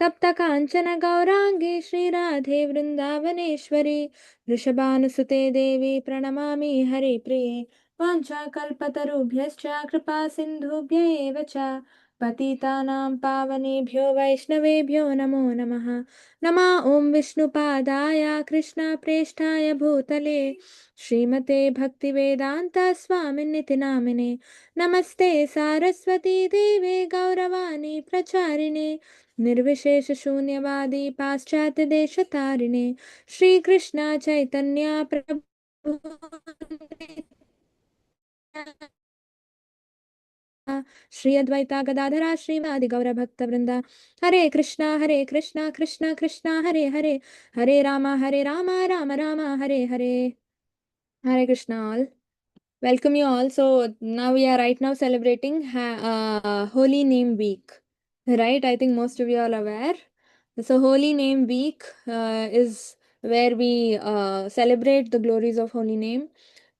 तप्त काञ्चन गौराङ्गी श्रीराधे वृन्दावनेश्वरी वृषभानुसुते देवी प्रणमामि हरिप्रिये वाञ्छाकल्पतरुभ्यश्च कृपा सिन्धुभ्य एव च पतितानां पावनेभ्यो वैष्णवेभ्यो नमो नमः। नमः ॐ विष्णुपादाय कृष्णप्रेष्ठाय भूतले श्रीमते भक्तिवेदान्त स्वामिनिति नामिने नमस्ते सारस्वती देवे गौरवाणी प्रचारिणे निर्विशेष शून्यवादी पाश्चात्य देशतारिणे श्रीकृष्ण चैतन्य प्रभु श्री अद्वैता गदाधरा श्रीवादि गौर भक्त वृंदा हरे Krishna Krishna Krishna Hare Hare Hare Ram Ram Ram Hare Hare Hare Krishna all. Welcome you all. So now we are right now celebrating Holy Name Week, right? I think most of you are aware. So Holy Name Week is where we celebrate the glories of Holy Name,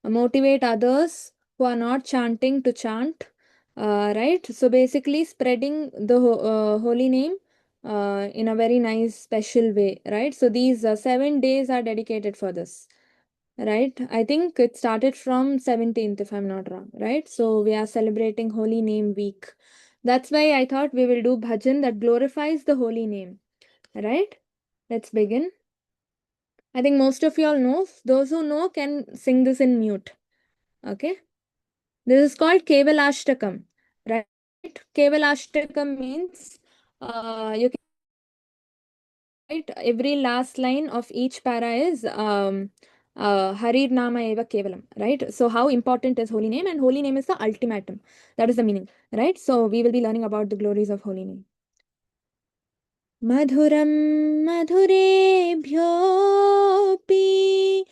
motivate others who are not chanting to chant, right? So basically spreading the Holy Name in a very nice special way, right? So these 7 days are dedicated for this. Right, I think it started from 17th if I'm not wrong, right? So we are celebrating Holy Name Week. That's why I thought we will do bhajan that glorifies the holy name, right? Let's begin. I think most of you all know. Those who know can sing this in mute. Okay, this is called Kevalashtakam, right? Kevalashtakam means you can write every last line of each para is Harir Nama Eva Kevalam, right? So how important is holy name, and holy name is the ultimatum. That is the meaning, right? So we will be learning about the glories of holy name. Madhuram madhurebhyopi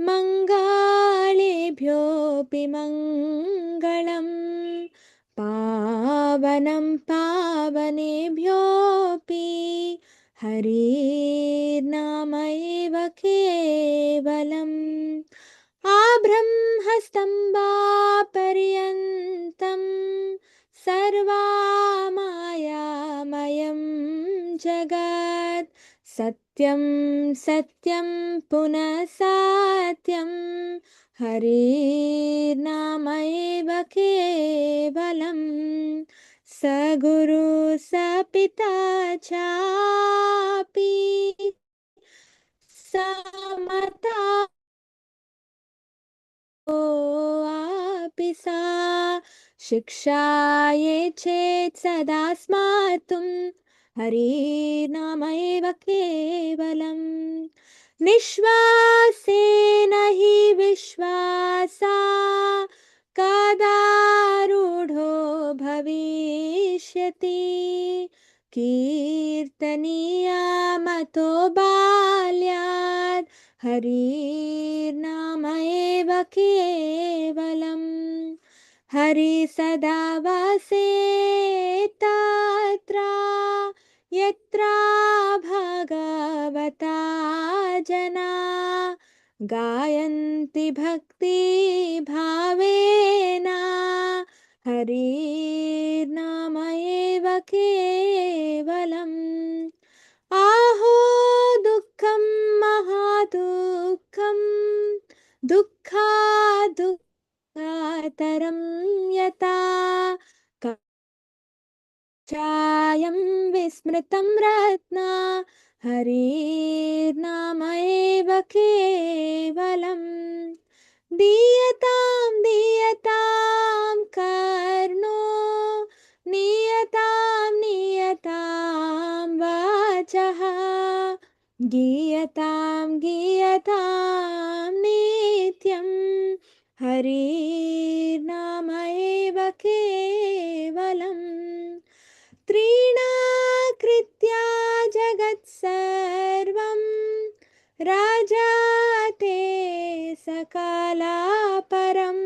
mangalebhyopi mangalam pavanam pavanebhyopi हरिर्नामैव केवलम् आब्रह्मस्तम्भापर्यन्तं सर्वमायामयं जगत् सत्यं सत्यं पुनः सत्यं हरिर्नामैव केवलम् सगुरु सपिता चापि समता अपि सा शिक्षाये चेत् सदा स्मार्तुं हरिनामैव केवलम् निश्वासेन हि विश्वासा कदारूढो भविष्यति कीर्तनीयामतो बाल्यात् हरिर्नामैव केवलम् हरि सदा वसेत् यत्र भगवता जना गायन्ति भक्ति भावेन हरिर्नामैव केवलम् आहो दुःखं महादुःखं दुःखातरं यथा चायं विस्मृतं रत्ना हरिर्नामैव केवलम् दीयतां कर्णो नियतां वाचः गीयतां नित्यं हरिर्नामैव केवलम् त्रीणाकृत्या जगत्सर्वं राजाते सकलापरं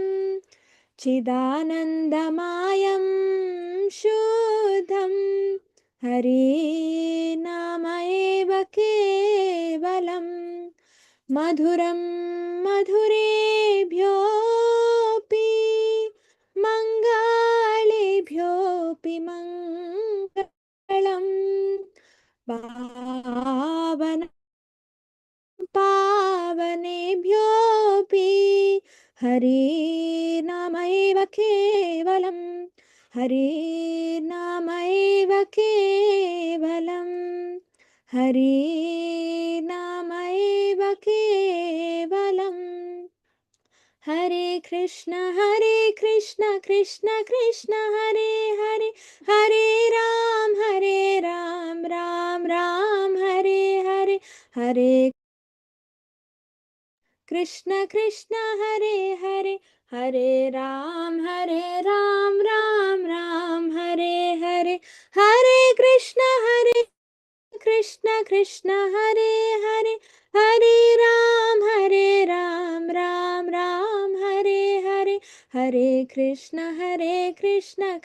चिदानन्दमायं शुद्धं हरिनामैव केवलम् मधुरं मधुरेभ्योऽपि मङ्गलेभ्योऽपि मङ्गलम् पावन पावनेभ्योऽपि हरिनामैव केवलम् हरिनामैव केवलम् हरिनामैव केवलम् हरे Krishna Krishna Krishna Hare Hare Hare Ram Ram Hare Hare Hare Krishna Krishna Hare Hare Hare Ram Ram Hare Hare Hare Krishna Krishna Hare Hare Hare Ram Ram Hare Hare Hare Krishna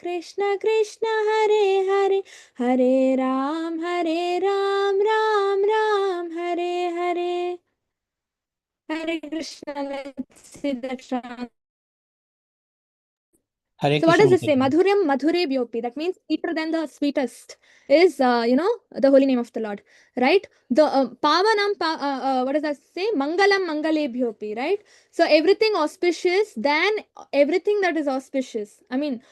Krishna Krishna Hare Hare Hare Ram Ram Hare Hare Hare Krishna. Let's see the chant. Hare So what Krishna does it say? Mataji. Madhuryam Madhure Bhyopi. That means sweeter than the sweetest is, the holy name of the Lord, right? The Pavanam, what does that say? Mangalam Mangale Bhyopi, right? So everything auspicious than everything that is auspicious. I mean,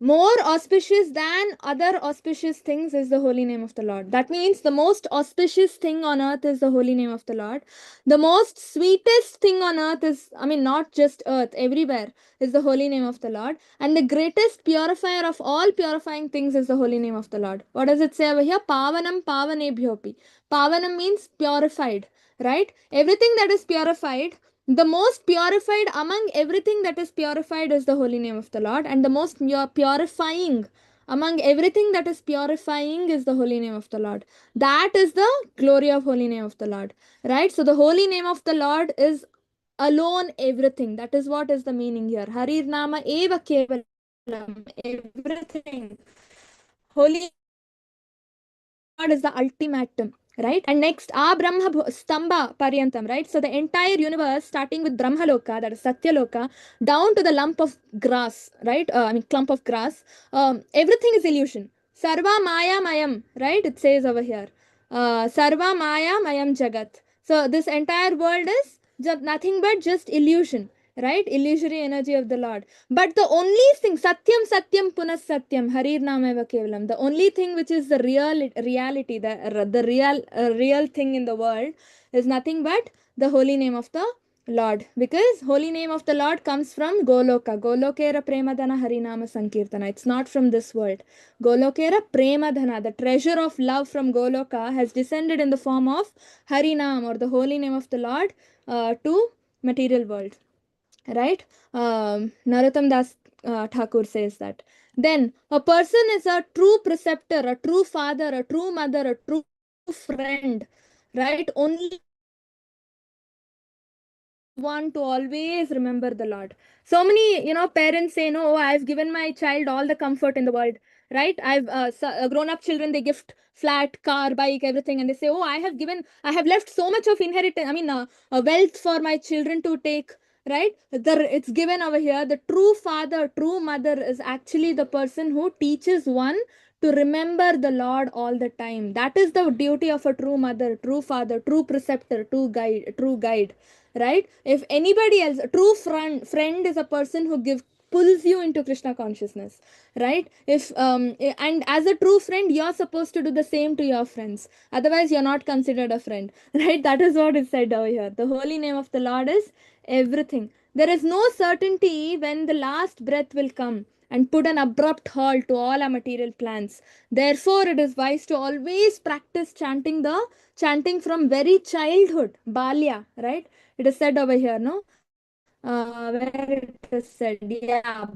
more auspicious than other auspicious things is the holy name of the Lord. That means the most auspicious thing on earth is the holy name of the Lord. The most sweetest thing on earth is, I mean, not just earth, everywhere is the holy name of the Lord. And the greatest purifier of all purifying things is the holy name of the Lord. What does it say over here? Pavanam Pavanebhyopi. Pavanam means purified, right? Everything that is purified, the most purified among everything that is purified is the holy name of the Lord, and the most purifying among everything that is purifying is the holy name of the Lord. That is the glory of holy name of the Lord, right? So the holy name of the Lord is alone everything. That is what is the meaning here. Harir Nama Eva Kevalam, everything. Holy God is the ultimatum, right? And next, Brahma Stamba Paryantam, right? So the entire universe, starting with Brahma Loka, that is Satya Loka, down to the lump of grass, right? Clump of grass. Everything is illusion. Sarva Maya Mayam, right? It says over here. Sarva Maya Mayam Jagat. So this entire world is nothing but just illusion, right? Illusory energy of the Lord. But the only thing, Satyam Punas Satyam, Harir Nameva Kevalam, the only thing which is the reality, the real thing in the world is nothing but the holy name of the Lord. Because holy name of the Lord comes from Goloka. Golokera Premadhana Harinama Sankirtana. It's not from this world. Golokera Premadhana, the treasure of love from Goloka, has descended in the form of Harinam, or the holy name of the Lord, to material world. Right? Narottam Das Thakur says that. Then a person is a true preceptor, a true father, a true mother, a true friend, right? Only one to always remember the Lord. So many, parents say, no, I've given my child all the comfort in the world, right? I've grown up children, they gift flat, car, bike, everything, and they say, oh, I have left so much of inheritance, wealth for my children to take, right? It's given over here. The true father, true mother is actually the person who teaches one to remember the Lord all the time. That is the duty of a true mother, true father, true preceptor, true guide, right? If anybody else, a true friend is a person who pulls you into Krishna consciousness, right? If and as a true friend, you're supposed to do the same to your friends, otherwise you're not considered a friend, right? That is what is said over here. The holy name of the Lord is everything. There is no certainty when the last breath will come and put an abrupt halt to all our material plans. Therefore, it is wise to always practice chanting from very childhood, balya, right? It is said over here, no? Where it is said, yeah,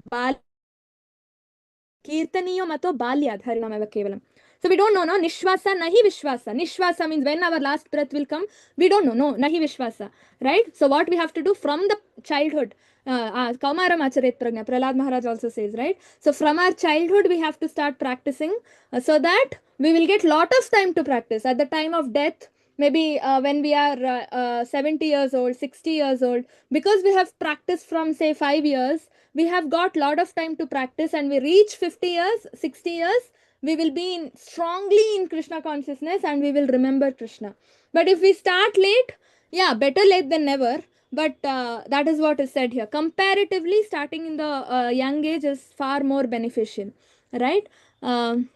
Kirtaniyo mato balyad harinameva kevalam. So we don't know, no? Nishwasa nahi vishwasa. Nishwasa means when our last breath will come, we don't know, no? Nahi vishwasa, right? So what we have to do from the childhood, Kaumaram Acharet Pragna, Prahlad Maharaj also says, right? So from our childhood, we have to start practicing so that we will get lot of time to practice. At the time of death, maybe when we are 70 years old, 60 years old, because we have practiced from say 5 years, we have got lot of time to practice, and we reach 50 years, 60 years, we will be strongly in Krishna consciousness and we will remember Krishna. But if we start late, yeah, better late than never. But that is what is said here. Comparatively, starting in the young age is far more beneficial, right? Um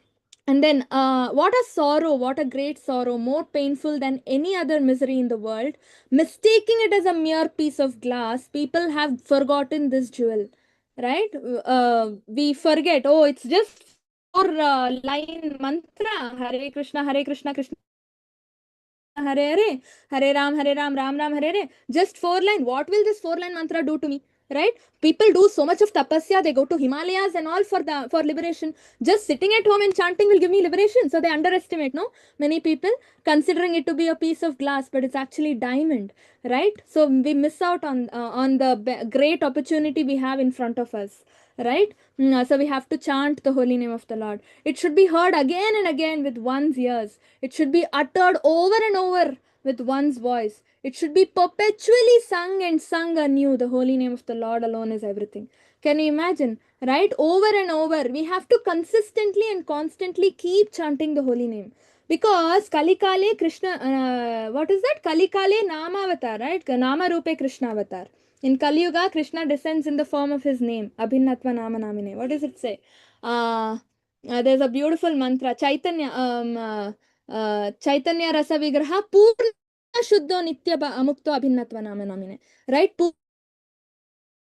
and then, what a sorrow, what a great sorrow, more painful than any other misery in the world. Mistaking it as a mere piece of glass, people have forgotten this jewel, right? We forget, oh, it's just four line mantra, Hare Krishna, Hare Krishna, Krishna Hare Hare, Hare Ram, Ram Ram, Hare Hare. Just four line. What will this four line mantra do to me? Right? People do so much of tapasya. They go to Himalayas and all for liberation. Just sitting at home and chanting will give me liberation. So they underestimate, no? Many people considering it to be a piece of glass, but it's actually diamond, right? So we miss out on the great opportunity we have in front of us, right? So we have to chant the holy name of the Lord. It should be heard again and again with one's ears. It should be uttered over and over with one's voice. It should be perpetually sung and sung anew. The holy name of the Lord alone is everything. Can you imagine? Right? Over and over. We have to consistently and constantly keep chanting the holy name. Because Kalikale Krishna, what is that? Kalikale Namavatar, right? Nama Rupe Krishna Avatar. In Kali Yuga, Krishna descends in the form of his name, Abhinatva Nama Namine. What does it say? There's a beautiful mantra, Chaitanya Rasa Vigraha Purna Shuddho Nitya Mukto Abhinatva Nama Namine. Right?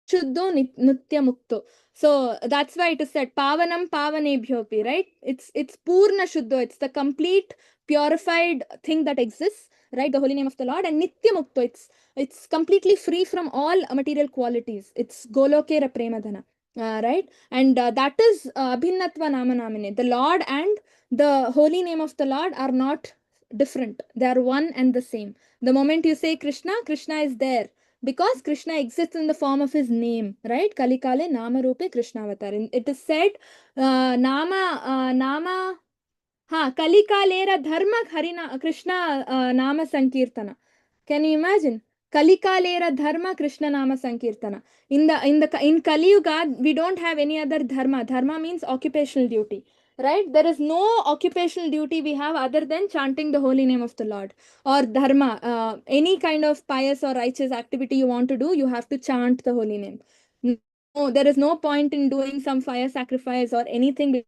Shuddho Nitya Mukto. So that's why it is said Pavanam Pavanebhyopi, right? It's Purna Shuddho. It's the complete purified thing that exists, right? The holy name of the Lord. And Nitya Mukto. It's completely free from all material qualities. It's Golokera Premadhana. Right? And that is Abhinatva Nama Namine. The Lord and the holy name of the Lord are not different. They are one and the same. The moment you say Krishna, Krishna is there. Because Krishna exists in the form of his name, right? Kalikale Nama Rupe Krishna Avatar. It is said, Kalikalera Dharma Harina Krishna Nama Sankirtana. Can you imagine? Kalikalera Dharma Krishna Nama Sankirtana. In Kali Yuga, we don't have any other dharma. Dharma means occupational duty. Right? There is no occupational duty we have other than chanting the holy name of the Lord. Or dharma. Any kind of pious or righteous activity you want to do, you have to chant the holy name. No, there is no point in doing some fire sacrifice or anything.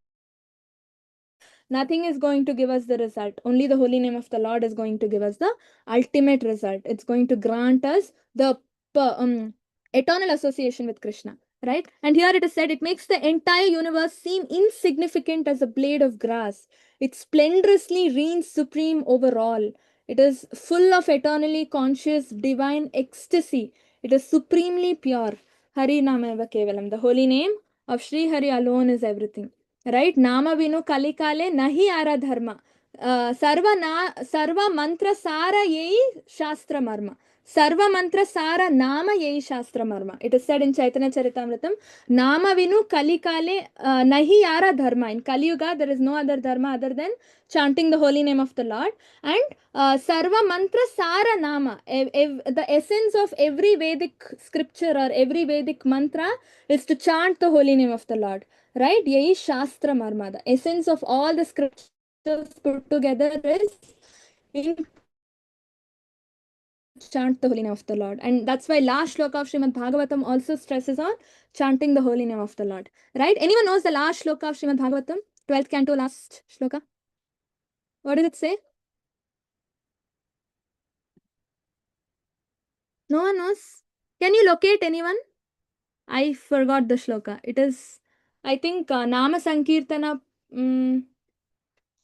Nothing is going to give us the result. Only the holy name of the Lord is going to give us the ultimate result. It's going to grant us the eternal association with Krishna. Right? And here it is said, it makes the entire universe seem insignificant as a blade of grass. It splendorously reigns supreme over all. It is full of eternally conscious divine ecstasy. It is supremely pure. Hari Nameva Kevalam. The holy name of Sri Hari alone is everything. Right? Nama Vinu Kalikale Nahi Ara Dharma. Sarva Mantra Sara Yei Shastra Marma. Sarva Mantra Sara Nama Yei Shastra Marma. It is said in Chaitanya Charitamritam, Nama Vinu Kalikale Nahi Ara Dharma. In Kali Yuga, there is no other dharma other than chanting the holy name of the Lord. And Sarva Mantra Sara Nama. The essence of every Vedic scripture or every Vedic mantra is to chant the holy name of the Lord. Right? Yei Shastra Marma. The essence of all the scriptures put together is in chant the holy name of the Lord. And that's why last shloka of Srimad Bhagavatam also stresses on chanting the holy name of the Lord. Right? Anyone knows the last shloka of Srimad Bhagavatam? 12th canto, last shloka? What does it say? No one knows? Can you locate anyone? I forgot the shloka. It is, I think, Nama Sankirtana, Sarva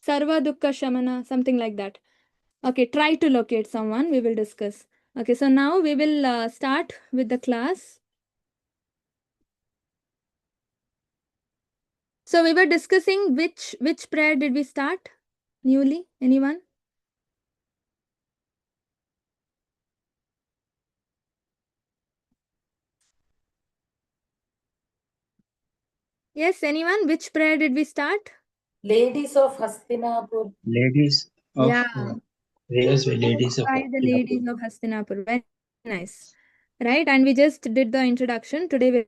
Dukkha Shamana, something like that. Okay, try to locate someone. We will discuss. Okay, so now we will start with the class. So we were discussing which prayer did we start newly? Anyone? Yes, anyone? Which prayer did we start? Ladies of Hastinapur. Ladies of Yeah. Yes, ladies of By the ladies of Hastinapur. Very nice. Right? And we just did the introduction. Today we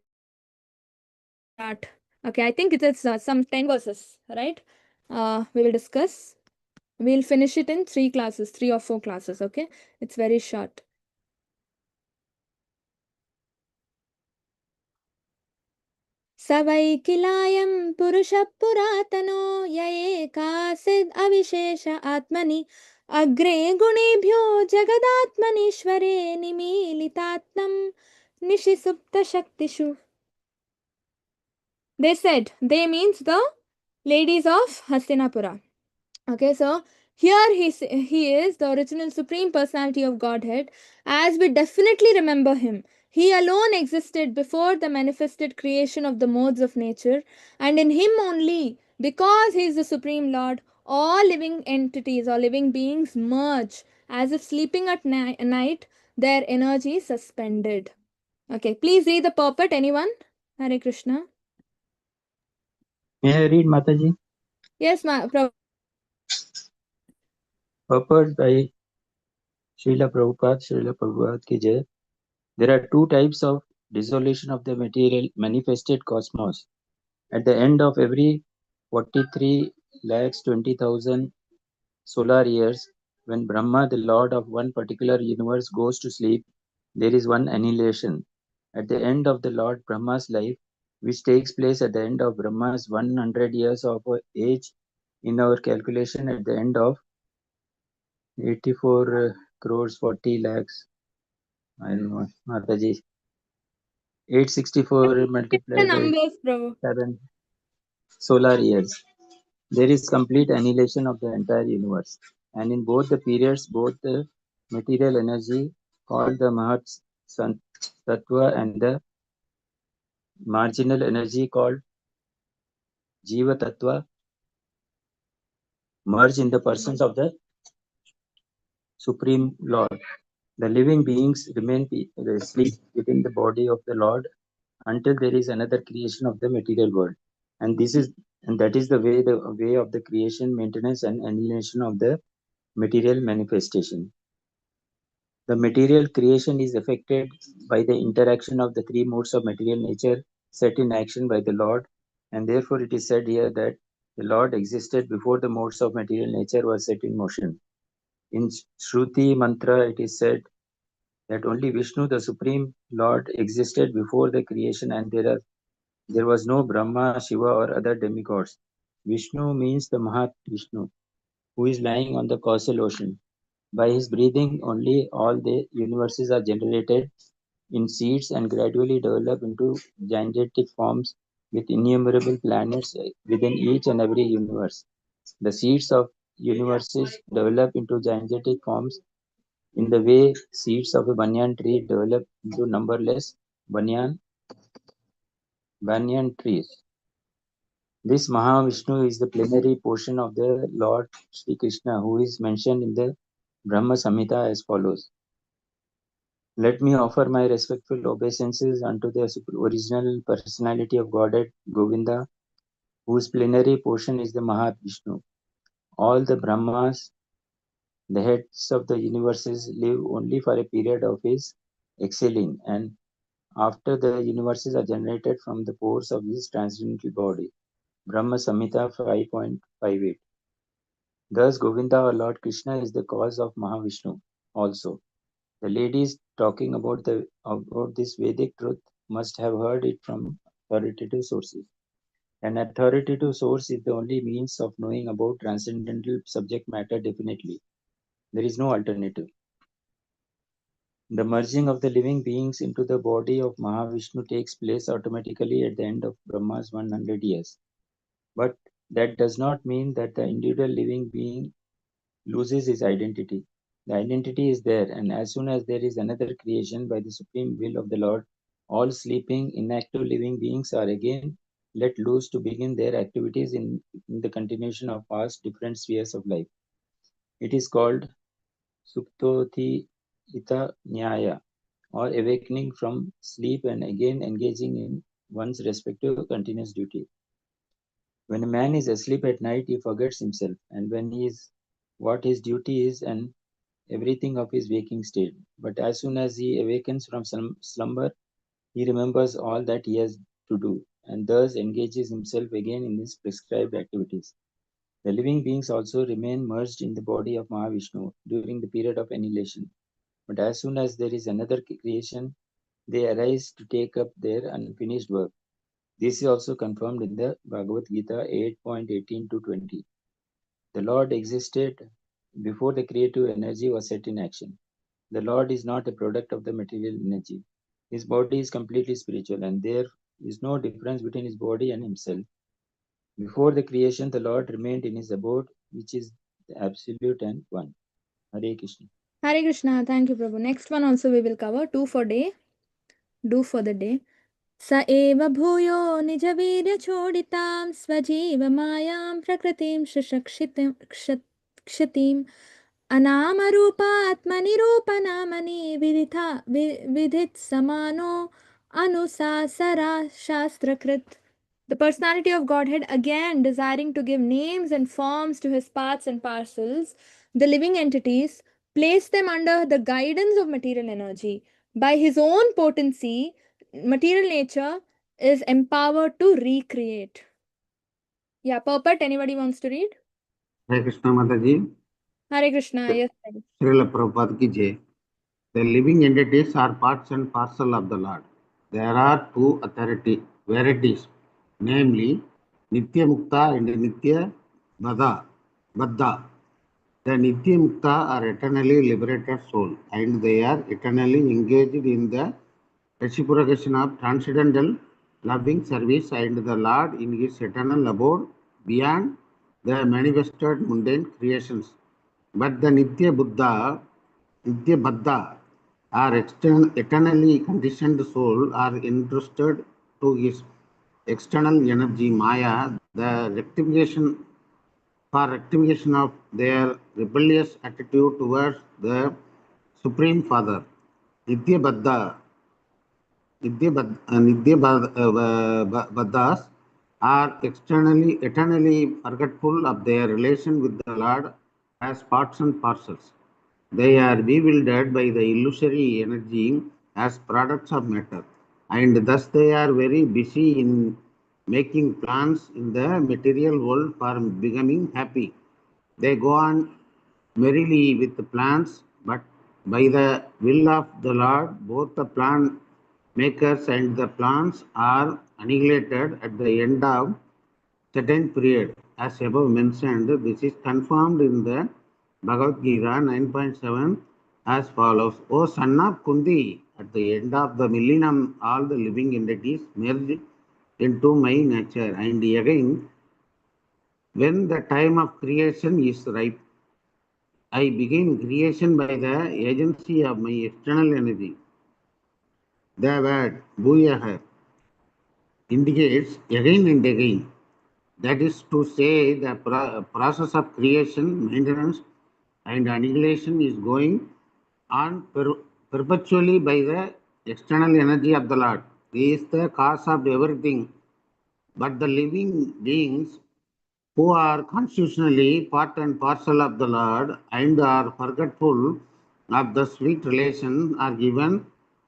start. Okay, I think it is some 10 verses, right? we will discuss. We'll finish it in 3 classes, 3 or 4 classes, okay? It's very short. सवै किलायं पुरुषः पुरातनो य एकासिद् अविशेष आत्मनि अग्रे गुणेभ्यो जगदात्मनीश्वरे निमीलितात्मं निशिसुप्तशक्तिषु. They said, they means the ladies of Hastinapura. Okay, so here he is the original Supreme Personality of Godhead, as we definitely remember him. He alone existed before the manifested creation of the modes of nature, and in him only, because he is the Supreme Lord, all living entities or living beings merge as if sleeping at night, their energy is suspended. Okay, please read the purport, anyone? Hare Krishna. May I read, Mataji? Yes, Purport by Srila Prabhupada ki Jai. There are 2 types of dissolution of the material manifested cosmos. At the end of every 43,20,000 solar years, when Brahma, the lord of one particular universe, goes to sleep, there is one annihilation. At the end of the Lord Brahma's life, which takes place at the end of Brahma's 100 years of age, in our calculation at the end of 84 crores 40 lakhs, I don't know, Mataji, 864 multiplied by numbers, bro. 7 solar years. There is complete annihilation of the entire universe. And in both the periods, both the material energy called the Mahat Tattva and the marginal energy called Jiva Tattva merge in the persons of the Supreme Lord. The living beings remain sleep within the body of the Lord until there is another creation of the material world. And that is the way of the creation, maintenance, and annihilation of the material manifestation. The material creation is affected by the interaction of the 3 modes of material nature set in action by the Lord, and therefore it is said here that the Lord existed before the modes of material nature were set in motion. In Shruti mantra, it is said that only Vishnu, the Supreme Lord, existed before the creation, and there was no Brahma, Shiva, or other demigods. Vishnu means the Mahat Vishnu, who is lying on the causal ocean. By his breathing only all the universes are generated in seeds and gradually develop into gigantic forms with innumerable planets within each and every universe. The seeds of universes develop into gigantic forms in the way seeds of a banyan tree develop into numberless banyan trees. This Mahavishnu is the plenary portion of the Lord Sri Krishna, who is mentioned in the Brahma Samhita as follows. Let me offer my respectful obeisances unto the original personality of Godhead, Govinda, whose plenary portion is the Mahavishnu. All the Brahmas, the heads of the universes, live only for a period of his exhaling, and after the universes are generated from the pores of his transcendental body. Brahma Samhita 5.58. Thus, Govinda or Lord Krishna is the cause of Mahavishnu also. The ladies talking about this Vedic truth must have heard it from authoritative sources. An authoritative source is the only means of knowing about transcendental subject matter definitely. There is no alternative. The merging of the living beings into the body of Mahavishnu takes place automatically at the end of Brahma's 100 years. But that does not mean that the individual living being loses his identity. The identity is there, and as soon as there is another creation by the supreme will of the Lord, all sleeping, inactive living beings are again let loose to begin their activities in the continuation of past different spheres of life. It is called Suptoti Ita Nyaya, or awakening from sleep and again engaging in one's respective continuous duty. When a man is asleep at night, he forgets himself, and when he is what his duty is and everything of his waking state. But as soon as he awakens from slumber, he remembers all that he has to do, and thus engages himself again in his prescribed activities. The living beings also remain merged in the body of Mahavishnu during the period of annihilation. But as soon as there is another creation, they arise to take up their unfinished work. This is also confirmed in the Bhagavad Gita 8.18 to 20. The Lord existed before the creative energy was set in action. The Lord is not a product of the material energy. His body is completely spiritual, and there is no difference between his body and himself. Before the creation, the Lord remained in his abode, which is the absolute and one. Hare Krishna. Hare Krishna. Thank you, Prabhu. Next one also we will cover. Do for the day. Sa eva bhuyo nijavīrya-choditāṃ svajīva-māyāṃ prakritīṃ kshatīṃ anāma-rūpā-atma-nirūpa-nāmani vidhit-samano anusasara shastrakrit. The personality of Godhead, again desiring to give names and forms to his parts and parcels, the living entities, place them under the guidance of material energy. By his own potency, material nature is empowered to recreate. Yeah, Purport, anybody wants to read? Hare Krishna Mataji. Hare Krishna, yes. Srila Prabhupada ki jai. The living entities are parts and parcel of the Lord. There are two varieties, namely Nitya Mukta and Nitya Baddha. The Nitya Mukta are eternally liberated soul, and they are eternally engaged in the reciprocation of transcendental loving service and the Lord in his eternal abode beyond the manifested mundane creations. But the Nitya Baddha, are eternally conditioned soul, are interested to his external energy, Maya, the rectification of their rebellious attitude towards the Supreme Father. Nitya Baddhas are eternally forgetful of their relation with the Lord as parts and parcels. They are bewildered by the illusory energy as products of matter, and thus they are very busy in making plans in the material world for becoming happy. They go on merrily with the plans, but by the will of the Lord, both the plan makers and the plans are annihilated at the end of certain period. As above mentioned, this is confirmed in the Bhagavad Gita 9.7 as follows. O son of Kundi, at the end of the millennium, all the living entities merge into my nature, and again, when the time of creation is ripe, I begin creation by the agency of my external energy. The word Bhuyah indicates again and again. That is to say, the process of creation, maintenance, and annihilation is going on perpetually by the external energy of the Lord. He is the cause of everything. But the living beings who are constitutionally part and parcel of the Lord and are forgetful of the sweet relation are given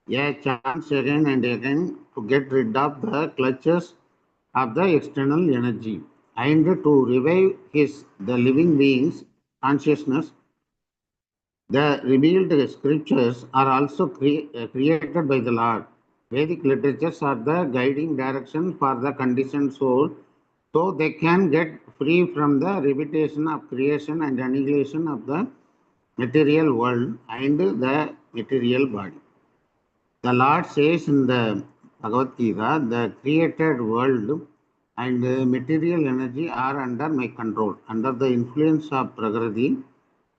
a chance again and again to get rid of the clutches of the external energy and to revive the living being's consciousness. The revealed scriptures are also created by the Lord. Vedic literatures are the guiding direction for the conditioned soul, so they can get free from the repetition of creation and annihilation of the material world and the material body. The Lord says in the Bhagavad Gita, the created world and material energy are under my control. Under the influence of Prakriti,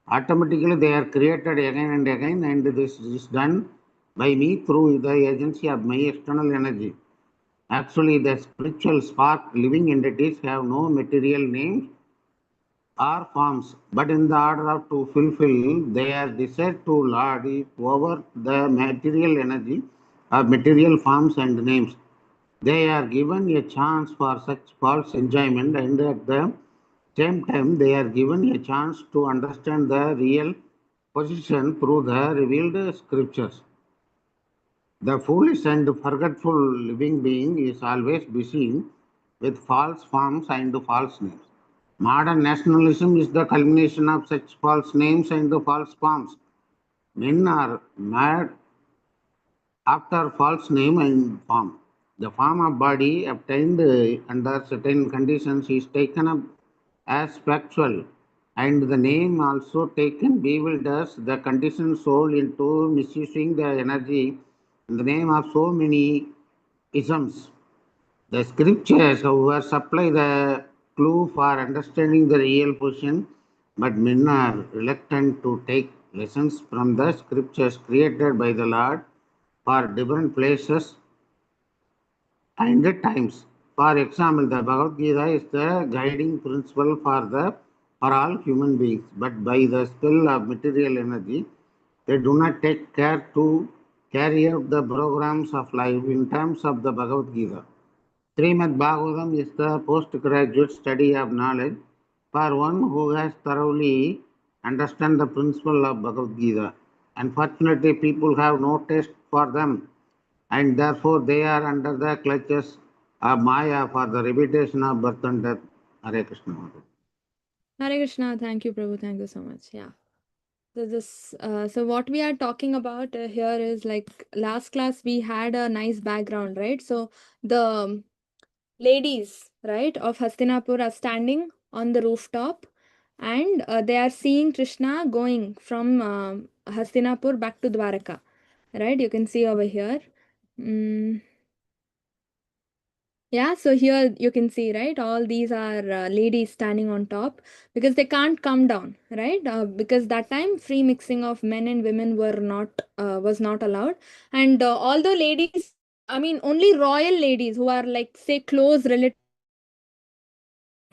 automatically they are created again and again, and this is done by me through the agency of my external energy. Actually, the spiritual spark living entities have no material names or forms, but in the order of to fulfill their desire to lord it over the material energy of material forms and names. They are given a chance for such false enjoyment, and at the same time they are given a chance to understand the real position through the revealed scriptures. The foolish and forgetful living being is always busy with false forms and false names. Modern nationalism is the culmination of such false names and false forms. Men are mad after false name and form. The form of body obtained under certain conditions is taken up as factual, and the name also taken bewilders the conditioned soul into misusing the energy in the name of so many isms. The scriptures, however, supply the clue for understanding the real position, but men are reluctant to take lessons from the scriptures created by the Lord for different places and times. For example, the Bhagavad Gita is the guiding principle for all human beings, but by the spell of material energy, they do not take care to carry out the programs of life in terms of the Bhagavad Gita. Srimad Bhagavatam is the postgraduate study of knowledge for one who has thoroughly understand the principle of Bhagavad Gita. Unfortunately, people have no taste for them, and therefore they are under the clutches of Maya for the repetition of birth and death. Hare Krishna. Hare Krishna. Thank you, Prabhu. Thank you so much. Yeah. So what we are talking about here is like last class we had a nice background, right? So the ladies, right, of Hastinapur are standing on the rooftop, and they are seeing Krishna going from Hastinapur back to Dwaraka, right? You can see over here. Yeah, so here you can see, right, all these are ladies standing on top because they can't come down, right? Because that time free mixing of men and women was not allowed, and although ladies, I mean only royal ladies who are like say close relatives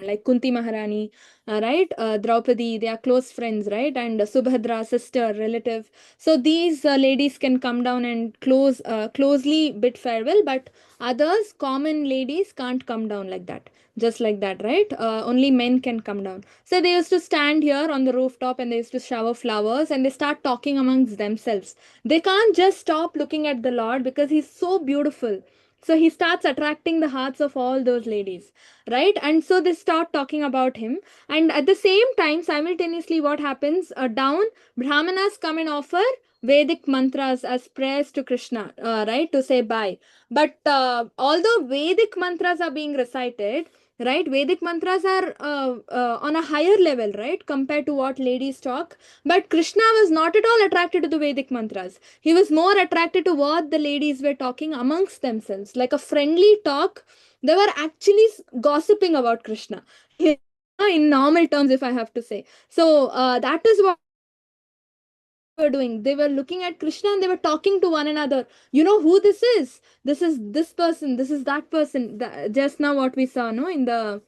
like Kunti Maharani, right? Draupadi, they are close friends, right? And Subhadra, sister, relative. So these ladies can come down and closely bid farewell, but others, common ladies, can't come down like that. Just like that, right? Only men can come down. So they used to stand here on the rooftop and they used to shower flowers and they start talking amongst themselves. They can't just stop looking at the Lord because he's so beautiful. So he starts attracting the hearts of all those ladies, right? And so they start talking about him. And at the same time, simultaneously, what happens? Down, Brahmanas come and offer Vedic mantras as prayers to Krishna, right? To say bye. But although Vedic mantras are being recited, right? Vedic mantras are on a higher level, right? Compared to what ladies talk. But Krishna was not at all attracted to the Vedic mantras. He was more attracted to what the ladies were talking amongst themselves, like a friendly talk. They were actually gossiping about Krishna in normal terms, if I have to say. So that is what they were doing. They were looking at Krishna and they were talking to one another. You know who this is? This is this person. This is that person. Just now what we saw, no, in the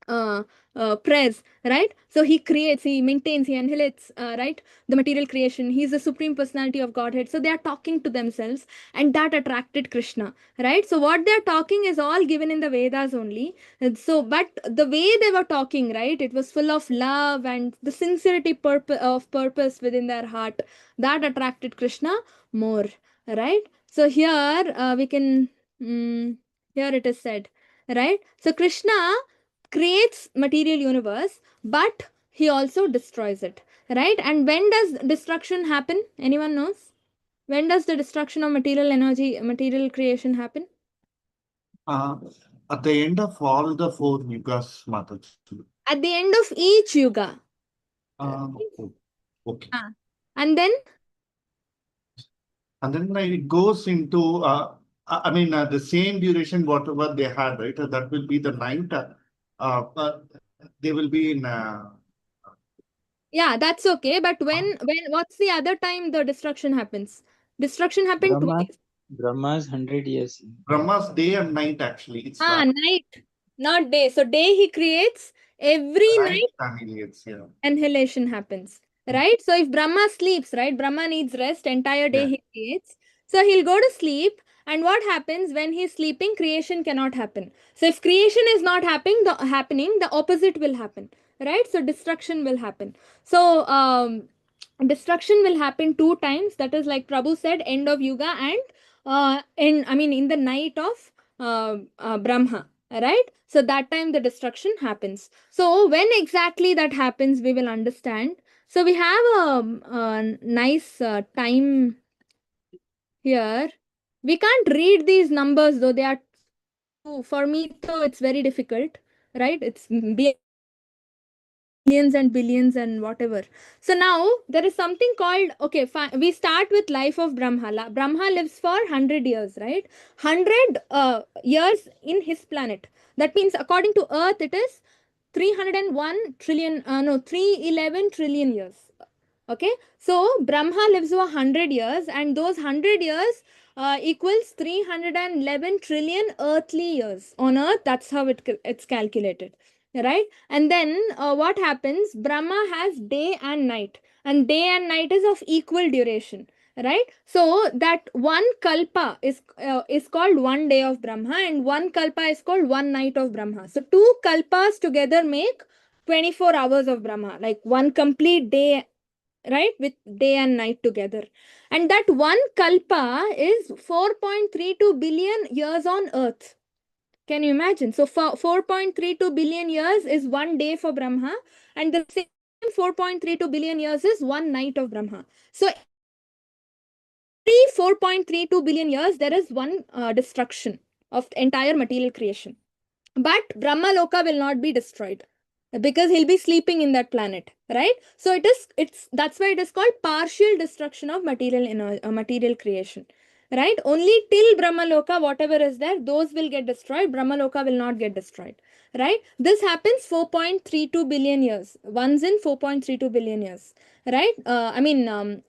uh, prayers, right? So he creates, he maintains, he annihilates, right? The material creation. He's the supreme personality of Godhead. So they are talking to themselves, and that attracted Krishna, right? So what they're talking is all given in the Vedas only. And so, but the way they were talking, right? It was full of love and the sincerity of purpose within their heart. That attracted Krishna more, right? So here we can, here it is said, right? So Krishna creates material universe, but he also destroys it, right? And when does destruction happen? Anyone knows? When does the destruction of material energy, material creation happen? At the end of all the four yugas, Mataji. At the end of each yuga. Okay. And then? And then it goes into, I mean, the same duration, whatever they had, right? That will be the night. They will be in. Yeah, that's okay. But when, what's the other time the destruction happens? Destruction happened twice. Brahma's 100 years. Brahma's day and night, actually. It's night, not day. So day he creates, every night annihilates, yeah. annihilation happens, right? So if Brahma sleeps, right? Brahma needs rest, entire day he creates. So he'll go to sleep. And what happens when he's sleeping? Creation cannot happen. So if creation is not happening, the opposite will happen, right? So destruction will happen. So destruction will happen two times. That is like Prabhu said, end of Yuga and in the night of Brahma, right? So that time the destruction happens. So when exactly that happens, we will understand. So we have a nice time here. We can't read these numbers though, they are for me though it's very difficult, right? It's billions and billions and whatever. So now there is something called, okay, we start with life of Brahma. Brahma lives for 100 years, right? 100 years in his planet. That means according to Earth, it is 301 trillion, 311 trillion years. Okay, so Brahma lives for 100 years, and those 100 years equals 311 trillion earthly years on Earth. That's how it's calculated, right? And then what happens? Brahma has day and night, and day and night is of equal duration, right? So that one kalpa is called one day of Brahma, and one kalpa is called one night of Brahma. So two kalpas together make 24 hours of Brahma, like one complete day, right, with day and night together. And that one kalpa is 4.32 billion years on Earth. Can you imagine? So 4.32 billion years is one day for Brahma, and the same 4.32 billion years is one night of Brahma. So every 4.32 billion years there is one destruction of the entire material creation. But Brahma Loka will not be destroyed because he'll be sleeping in that planet, right? So it's that's why it is called partial destruction of material creation, right? Only till Brahma Loka, whatever is there, those will get destroyed. Brahma Loka will not get destroyed, right? This happens 4.32 billion years, once in 4.32 billion years, right?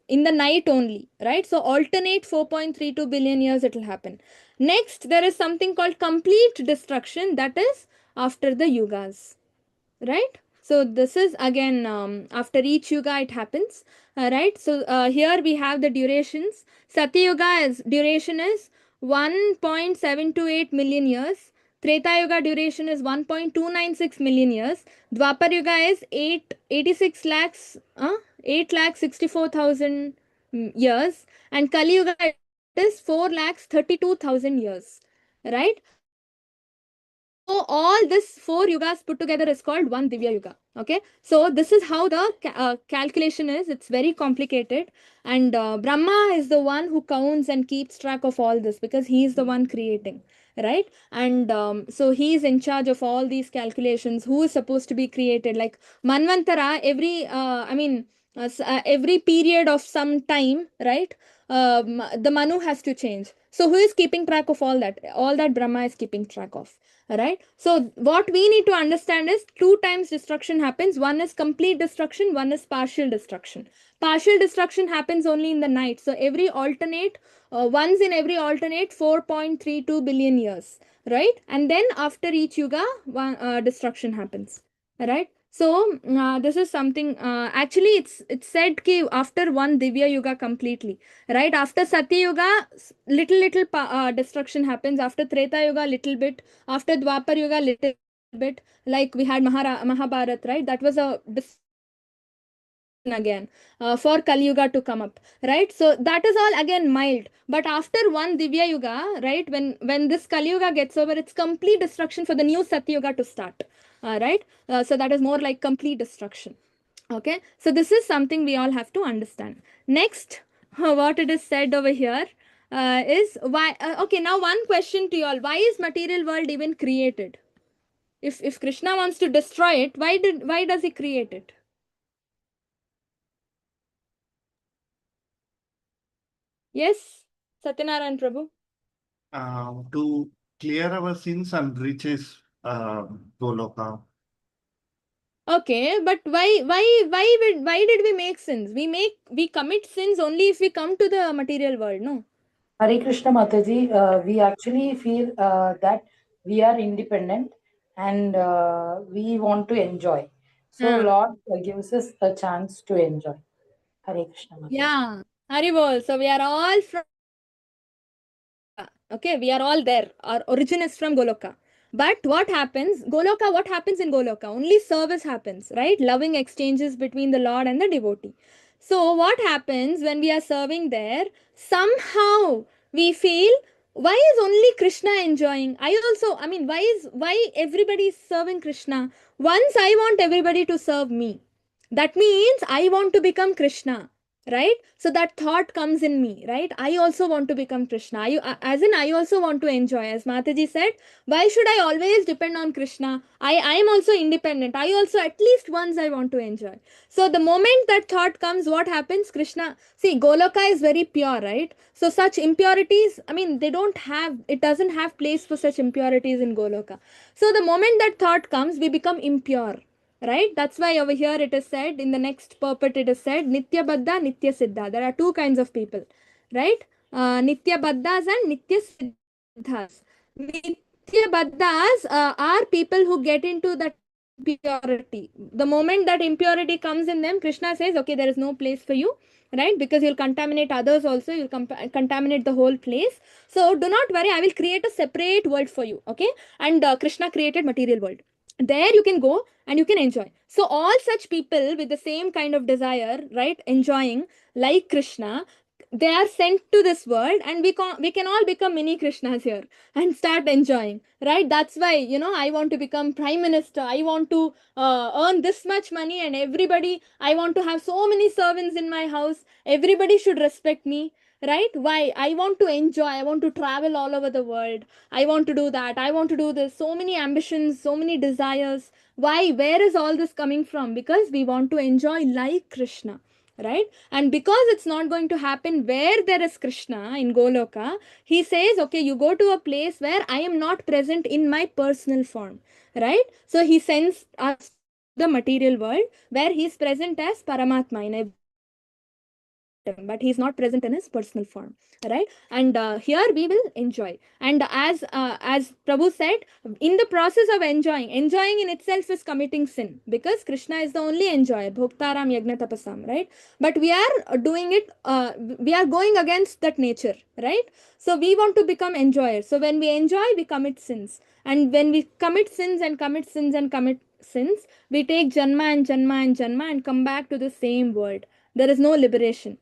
In the night only, right? So alternate 4.32 billion years it will happen. Next, there is something called complete destruction, that is after the yugas, right? So this is again after each yuga it happens, right? So here we have the durations. Satyuga duration is 1.728 million years. Treta Yuga duration is 1.296 million years. Dwapar Yuga is 86 lakhs, 8 lakhs 64,000 years, and Kali Yuga is 4 lakhs 32,000 years, right? So all this 4 yugas put together is called one Divya Yuga. Okay, so this is how the calculation is. It's very complicated, and Brahma is the one who counts and keeps track of all this because he is the one creating, right? And so he is in charge of all these calculations. Who is supposed to be created? Like Manvantara, every period of some time, right? The Manu has to change. So who is keeping track of all that? All that Brahma is keeping track of, right? So what we need to understand is 2 times destruction happens. One is complete destruction, one is partial destruction. Partial destruction happens only in the night. So every alternate, once in every alternate 4.32 billion years, right? And then after each yuga, one destruction happens, right? So this is something, actually it's said ki after one Divya Yuga completely, right? After Satya Yuga, little destruction happens. After Treta Yuga, little bit. After Dwapar Yuga, little bit. Like we had Mahabharat, right? That was a again for Kali Yuga to come up, right? So that is all again mild. But after one Divya Yuga, right, when this Kali Yuga gets over, it's complete destruction for the new Satya Yuga to start, right? So that is more like complete destruction. Okay, so this is something we all have to understand. Next, what it is said over here is why. Okay, now one question to you all: why is material world even created? If Krishna wants to destroy it, why does he create it? Yes, Satyanarayan Prabhu. To clear our sins and reaches Goloka. Okay, but why did we make sins? We commit sins only if we come to the material world, no? Hare Krishna Mataji, we actually feel that we are independent and we want to enjoy. So Lord gives us a chance to enjoy. Hare Krishna Mataji. Yeah, Haribol. So we are all from. Okay, we are all there. Our origin is from Goloka. But what happens? What happens in Goloka? Only service happens, right? Loving exchanges between the Lord and the devotee. So what happens when we are serving there? Somehow we feel why is only Krishna enjoying? Why everybody is serving Krishna? Once I want everybody to serve me. That means I want to become Krishna, right? So that thought comes in me, right? I also want to become Krishna. I also want to enjoy. As Mataji said, why should I always depend on Krishna? I am also independent. I also, at least once, I want to enjoy. So the moment that thought comes, what happens? Krishna, see, Goloka is very pure, right? So such impurities, it doesn't have place for such impurities in Goloka. So the moment that thought comes, we become impure, right? That's why over here it is said, in the next purport it is said, Nitya Baddha, Nitya Siddha. There are two kinds of people, right? Nitya Baddhas and Nitya Siddhas. Nitya Baddhas are people who get into that impurity. The moment that impurity comes in them, Krishna says, okay, there is no place for you, right? Because you'll contaminate others also, you'll contaminate the whole place. So do not worry, I will create a separate world for you, okay? And Krishna created material world. There you can go and you can enjoy. So all such people with the same kind of desire, right, enjoying like Krishna, they are sent to this world, and we can all become mini Krishnas here and start enjoying, right? That's why, I want to become prime minister, I want to earn this much money, and I want to have so many servants in my house, everybody should respect me, right? Why? I want to enjoy, I want to travel all over the world, I want to do that, I want to do this. So many ambitions, so many desires. Why? Where is all this coming from? Because we want to enjoy like Krishna, right? And because it's not going to happen where there is Krishna in Goloka, he says, okay, you go to a place where I am not present in my personal form, right? So he sends us the material world where he is present as Paramatma in every atom, but he is not present in his personal form, right? And here we will enjoy. And as Prabhu said, in the process of enjoying in itself is committing sin, because Krishna is the only enjoyer, Bhoktaram Yagna Tapasam, right? But we are doing it, we are going against that nature, right? So we want to become enjoyers. So when we enjoy, we commit sins. And when we commit sins and commit sins and commit sins, we take Janma and Janma and Janma and come back to the same world. There is no liberation.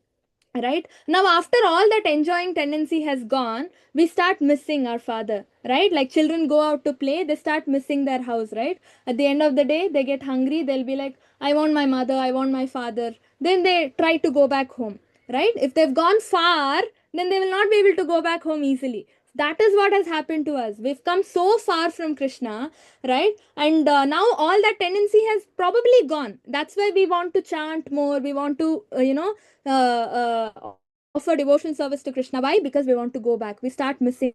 Right now, after all that enjoying tendency has gone, we start missing our father, right? Like children go out to play, they start missing their house, right? At the end of the day, they get hungry, they'll be like, I want my mother, I want my father. Then they try to go back home, right? If they've gone far, then they will not be able to go back home easily. That is what has happened to us. We've come so far from Krishna, right? And now all that tendency has probably gone. That's why we want to chant more, we want to offer devotional service to Krishna. Why? Because we want to go back. We start missing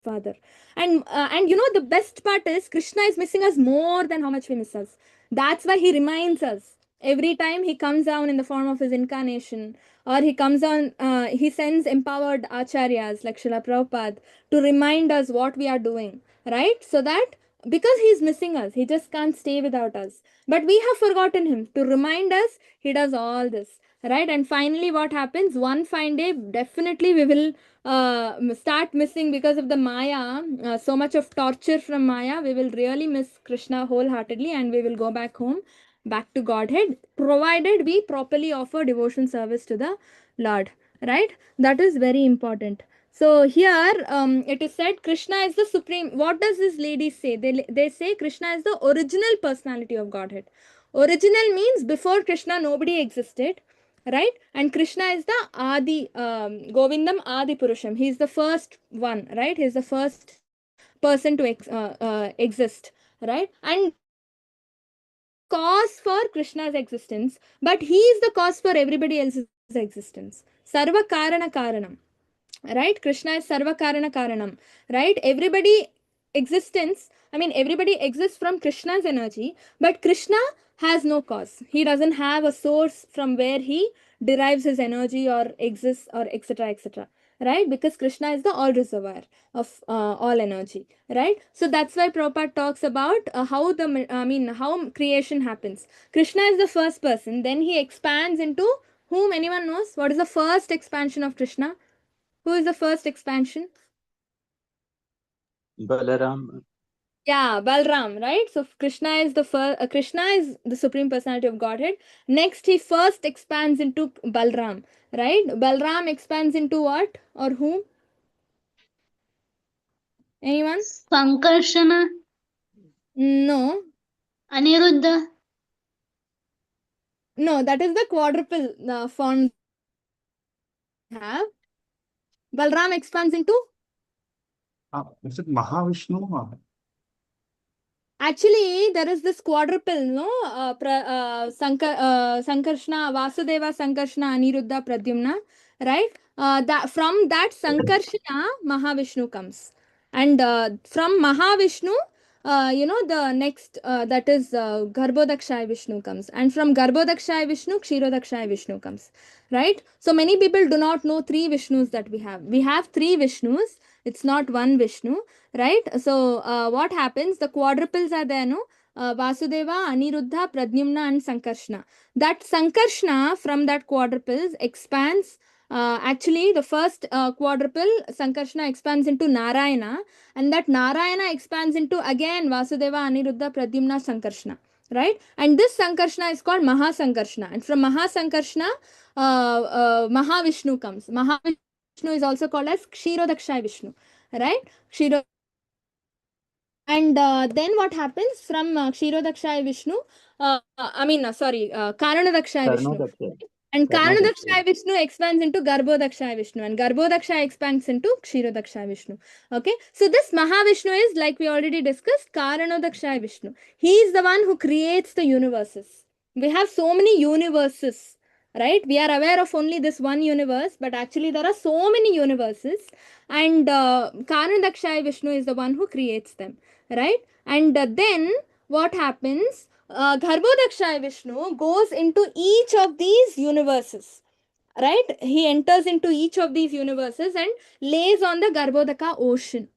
father. And the best part is Krishna is missing us more than how much we miss us. That's why he reminds us every time he comes down in the form of his incarnation, or he comes on, he sends empowered acharyas like Srila Prabhupada to remind us what we are doing, right? So that because he's missing us, he just can't stay without us. But we have forgotten him. To remind us, he does all this, right? And finally, what happens? One fine day, definitely we will start missing because of the Maya, so much of torture from Maya. We will really miss Krishna wholeheartedly, and we will go back home, back to Godhead, provided we properly offer devotion service to the Lord, right? That is very important. So here it is said Krishna is the supreme. What does this lady say? They say Krishna is the original personality of Godhead. Original means before Krishna nobody existed, right? And Krishna is the Adi, Govindam Adi Purusham. He is the first one, right? He is the first person to exist, right? And he is the cause for Krishna's existence, but he is the cause for everybody else's existence. Sarva Karana Karanam, right? Krishna is Sarva Karana Karanam, right? Everybody exists from Krishna's energy, but Krishna has no cause. He doesn't have a source from where he derives his energy or exists, or etc etc, right? Because Krishna is the all reservoir of all energy, right? So that's why Prabhupada talks about how creation happens. Krishna is the first person, then he expands into whom? Anyone knows what is the first expansion of Krishna? Who is the first expansion? Balaram. Yeah, Balram, right? So Krishna is the first. Krishna is the supreme personality of Godhead. Next, he first expands into Balram, right? Balram expands into what or whom? Anyone? Sankarshana, No. Aniruddha, No, that is the quadruple form we have. Balram expands into? Is it Mahavishnu? Actually, there is this quadruple, no? Sankarshana, Vasudeva, Sankarshana, Aniruddha, Pradyumna, right? From that Sankarshana, Mahavishnu comes. And from Mahavishnu, the next, that is Garbhodakshay Vishnu comes. And from Garbhodakshay Vishnu, Kshirodakshay Vishnu comes, right? So many people do not know three Vishnus that we have. We have three Vishnus. It's not one Vishnu, right? So what happens? The quadruples are there, no? Vasudeva, Aniruddha, Pradyumna, and Sankarshana. That Sankarshana from that quadruples expands. Actually, the first quadruple, Sankarshana expands into Narayana, and that Narayana expands into again Vasudeva, Aniruddha, Pradyumna, Sankarshana, right? And this Sankarshana is called Mahasankarshana, and from Mahasankarshana, Mahavishnu comes. Mahavishnu is also called as Kshirodakshay Vishnu, right? Kshiro. And then what happens from Kshirodakshay Vishnu? Karanadakshay Vishnu. Karnadakshay. And Karnadakshay. Karanadakshay Vishnu expands into Garbhodakshay Vishnu, and Garbhodakshay expands into Kshirodakshay Vishnu. Okay, so this Mahavishnu is, like we already discussed, Karanadakshay Vishnu. He is the one who creates the universes. We have so many universes, right? We are aware of only this one universe, but actually there are so many universes, and Karanadakshay Vishnu is the one who creates them, right? And then what happens? Garbhodakshay Vishnu goes into each of these universes, right? He enters into each of these universes and lays on the Garbhodaka ocean,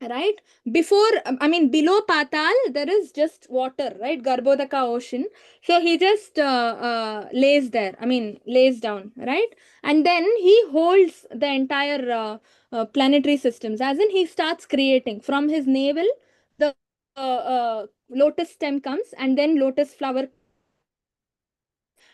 right? Below Patal, there is just water, right? Garbhodaka ocean. So he just lays there, lays down, right? And then he holds the entire planetary systems, as in he starts creating from his navel. The lotus stem comes, and then lotus flower,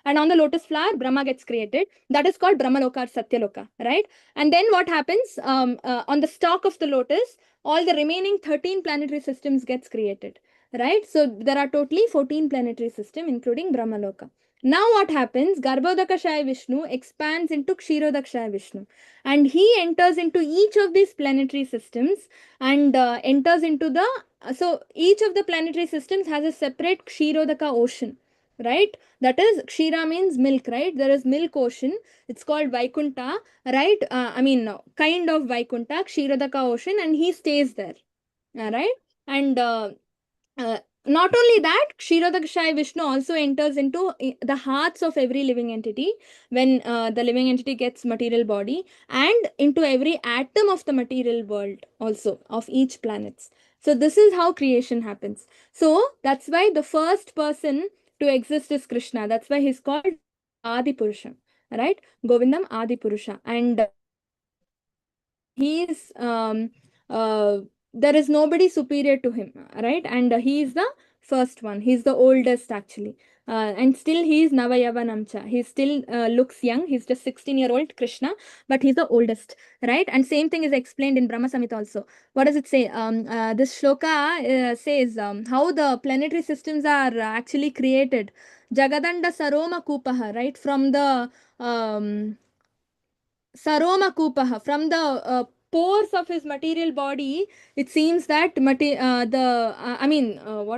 and on the lotus flower Brahma gets created. That is called Brahmaloka or Satyaloka, right? And then what happens? On the stalk of the lotus, all the remaining 13 planetary systems gets created, right? So there are totally 14 planetary systems, including Brahmaloka. Now what happens? Garbhodakshay Vishnu expands into Kshirodakshay Vishnu, and he enters into each of these planetary systems and enters into the, so each of the planetary systems has a separate Kshirodaka ocean, right? That is, Kshira means milk, right? There is milk ocean. It's called Vaikunta, right? Kind of Vaikunta, Kshirodaka ocean, and he stays there, right? And not only that, Kshirodakshay Vishnu also enters into the hearts of every living entity when the living entity gets material body, and into every atom of the material world also, of each planet. So this is how creation happens. So that's why the first person to exist is Krishna. That's why he's called Adi Purusha, right? Govindam Adi Purusha. And he is there is nobody superior to him, right? And he is the first one. He's the oldest actually, and still he is Navayavanamcha. He still looks young. He's just 16-year-old Krishna, but he's the oldest, right? And same thing is explained in Brahma Samhita also. What does it say? This shloka says how the planetary systems are actually created. Jagadanda Saroma Kupaha, right? From the Saroma Kupaha, from the pores of his material body, it seems that what